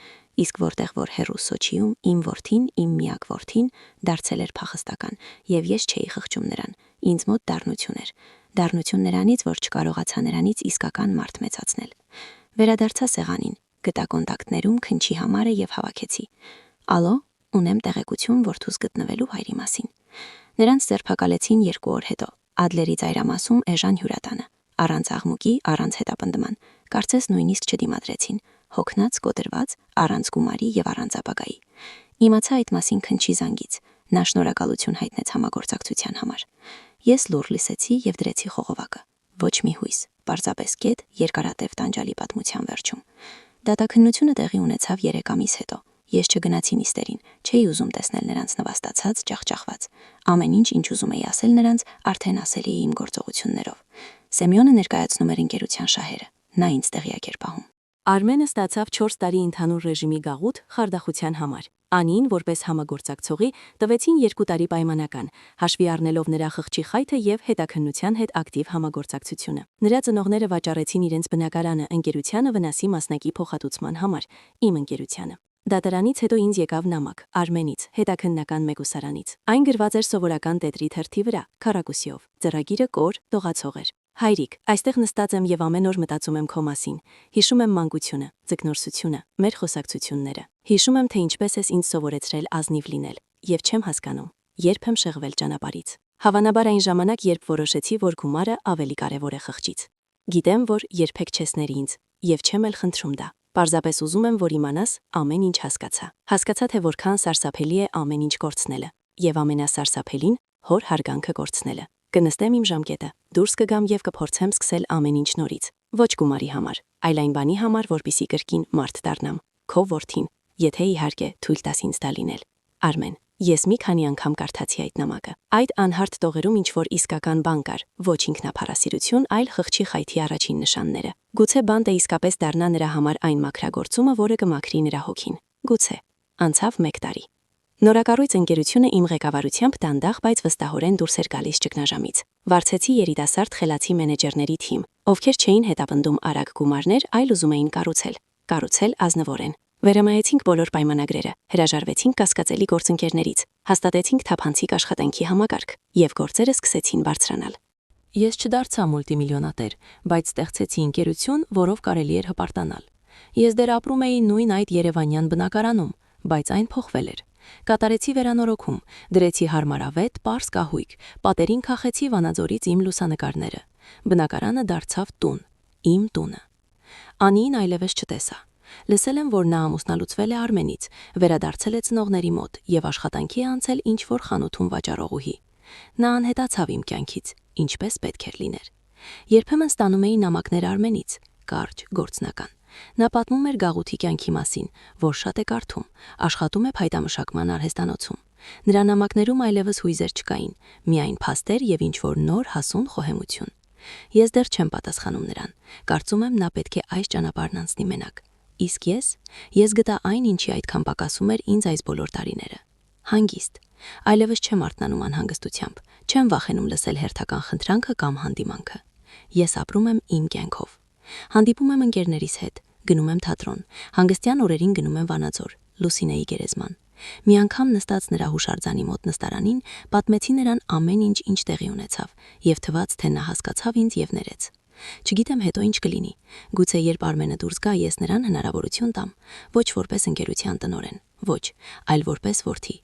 Speaker 1: Իսկ որտեղ որ հերու Սոչիում իմ որդին, իմ միակ որդին դարձել էր փախստական, եւ ես չէի խղճում նրան։ Ինձ մոտ դառնություն էր։ Դառնություն նրանից, որ չկարողացա նրանից իսկական մարդ մեծացնել։ Վերադարձա սեղանին, գտա կոնտակտներում քնչի համարը եւ հավաքեցի։ Ալո, ունեմ տեղեկություն որդուս գտնվելու հայրի մասին։ Նրանց ձերբակալեցին 2 օր հետո։ Ադլերի ծայրամասում էժան հյուրատանը։ Առանց աղմուկի, առանց հետապնդման, կարծես նույնիսկ չդիմադրեցին, հոգնած, կոտրված, առանց գումարի եւ առանց ապագայի։ Իմացա այդ մասին քնչի զանգից։ Նա շնորհակալություն հայտնեց համագործակցության համար։ Ես լուր լսեցի եւ դրեցի խողովակը։ Ոչ մի հույս, պարզապես կետ երկարատև տանջալի պատմության վերջում։ Դատաքննությունը տեղի ունեցավ 3 ամիս հետո։ Ես չգնացի նիստերին, չէի ուզում տեսնել նրանց նվաստացած, ջախջախված։ Ամեն ինչ, ինչ ուզում էի ասել նրանց, արդեն ասել էի իմ գործողություններով։ Սեմյոնը ներկայացնում էր ընկերության շահերը։ Նա ինձ տեղյակ էր պահում։
Speaker 2: Արմենը ստացավ 4 տարի ընդհանուր ռեժիմի գաղութ խարդախության համար։ Անին, որպես համագործակցողի, տվեցին 2 տարի պայմանական, հաշվի առնելով նրա խղճի խայթը եւ հետաքննության հետ ակտիվ համագործակցությունը։ Նրա ծնողները վաճառեցին իրենց բնակարանը ընկերությանը վնասի մասնակի փոխհատուցման համար, իմ ընկերությանը։ Դատարանից հետո ինձ եկավ նամակ Արմենից, հետաքննական մեկուսարանից։ Այն գրված էր սովորական տետրի թերթի վրա, քառակուսիով։ Ծրագիրը կոր, տողացող էր։ Հայրիկ, այստեղ նստած եմ եւ ամեն օր մտածում եմ քո մասին։ Հիշում եմ մանկությունը, ձկնորսությունը, մեր խոսակցությունները։ Հիշում եմ, թե ինչպես ես ինձ սովորեցրել ազնիվ լինել, եւ չեմ հասկանում, երբ եմ շեղվել ճանապարհից։ Հավանաբար այն ժամանակ, երբ որոշեցի, որ գումարը ավելի կարևոր է խղճից։ Գիտեմ, որ երբեք չես ների ինձ, եւ չեմ էլ խնդրում դա։ Պարզապես ուզում եմ, որ իմանաս, ամեն ինչ հասկացա։ Հասկացա, թե որքան սարսափելի է ամեն ինչ կորցնելը, եւ ամենասարսափելին հոր հարգանքը կորցնելը։ Կնստեմ իմ ժամկետը, դուրս կգամ եւ կփորձեմ սկսել ամեն ինչ նորից։ Ոչ գումարի համար, այլ այն բանի համար, որպիսի կրկին մարդ դառնամ, քո որդին, եթե իհարկե թույլ տաս ինձ դա լինել։ Արմեն, ես մի քանի անգամ կարդացի այդ նամակը։ Այդ անհարթ տողերում ինչ որ իսկական բան կար, ոչ ինքնափարասիրություն, այլ խղճի խայթի առաջին նշանները։ Գուցե բանտը իսկապես դառնա նրա համար այն մաքրագործումը, որը կմաքրի նրա հոգին։ Գուցե։ Անցավ 1 տարի։ Նորակառույց ընկերությունը իմ ղեկավարությամբ դանդաղ, բայց վստահորեն դուրս էր գալիս ճգնաժամից։ Վարձեցի երիտասարդ խելացի մենեջերների թիմ, ովքեր չէին հետապնդում արագ գումարներ, այլ ուզում էին կառուցել ազնվորեն։ Վերամայեցինք բոլոր պայմանագրերը, հրաժարվեցինք կասկածելի գործընկերներից, հաստատեցինք թափանցիկ աշխատանքի համակարգ, եւ գործերը սկսեցին բարձրանալ։ Ես չդարձա մուլտիմիլիոնատեր, բայց ստեղծեցի ընկերություն, որով կարելի էր հպարտանալ։ Ես դեռ ապրում էի նույն այդ երևանյան բնակարանում, բայց այն փոխվել էր։ Կատարեցի վերանորոգում, դրեցի հարմարավետ, պարզ կահույք, պատերին քախեցի Վանաձորից իմ լուսանկարները։ Բնակարանը դարձավ տուն, իմ տունը։ Անին այլևս չտեսա։ Լսել եմ, որ նա ամուսնալուծվել է Արմենից, վերադարձել է ծնողների մոտ եւ աշխատանքի անցել ինչ-որ խանութում վաճառողուհի։ Նա անհետացավ իմ կյանքից, ինչպես պետք էր լիներ։ Երբեմն ստանում էի նամակներ Արմենից, կարճ, գործնական։ Նա պատմում էր գաղութի կյանքի մասին, որ շատ է կարդում, աշխատում է փայտամշակման արհեստանոցում։ Նրա նամակներում այլևս հույզեր չկային, միայն փաստեր եւ ինչ-որ նոր հասուն խոհեմություն։ Ես դեռ չեմ պատասխանում նրան։ Կարծում եմ, նա պետք է այս ճանապարհն անցնի մենակ։ Իսկ ես գտա այն, ինչի այդքան պակասում էր ինձ այս բոլոր տարիները։ Հանգիստ։ Այլևս չեմ արթնանում անհանգստությամբ, չեմ վախենում լսել հերթական խնդրանքը կամ հանդիմանքը։ Ես ապրում եմ իմ կյանքով։ Հանդիպում եմ ընկերներիս հետ, գնում եմ թատրոն, հանգստյան օրերին գնում եմ Վանաձոր, Լուսինեի գերեզման։ Մի անգամ նստած նրա հուշարձանի մոտ նստարանին, պատմեցի նրան ամեն ինչ, ինչ տեղի ունեցավ, եւ թվաց, թե նա հասկացավ ինձ եւ ներեց։ Չգիտեմ հետո ինչ կլինի։ Գուցե երբ Արմենը դուրս գա, ես նրան հնարավորություն տամ, ոչ որպես ընկերության տնօրեն, ոչ, այլ որպես որդի։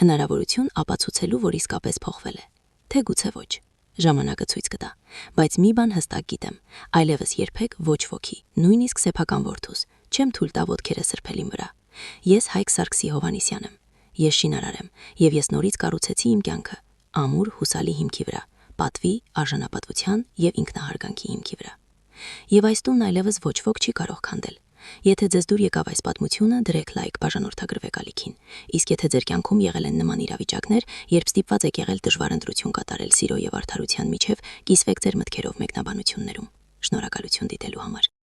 Speaker 2: Հնարավորություն ապացուցելու, որ իսկապես փոխվել է։ Թե գուցե ոչ։ Ժամանակը ցույց կտա, բայց մի բան հստակ գիտեմ, այլևս երբեք ոչ ոքի, նույնիսկ սեփական որդուս, չեմ թույլ տա ոտքերը սրբել իմ վրա։ Ես Հայկ Սարգսի Հովհաննիսյան եմ, ես շինարար եմ, եւ ես նորից կառուցեցի իմ կյանքը, ամուր հուսալի հիմքի վրա, պատվի, արժանապատվության եւ ինքնահարգանքի հիմքի վրա։ Եվ այս տունն այլևս ոչ ոք չի կարող քանդել, Եթե ձեզ դուր եկավ այս պատմությունը, դրեք լայք, բաժանորդագրվեք ալիքին։ Իսկ եթե ձեր կյանքում եղել են նման իրավիճակներ, երբ ստիպված եք եղել դժվար ընտրություն կատարել սիրո եւ արդարության միջև, կիսվեք ձեր մտքերով մեկնաբանություններում։ Շնորհակալություն դիտելու համար։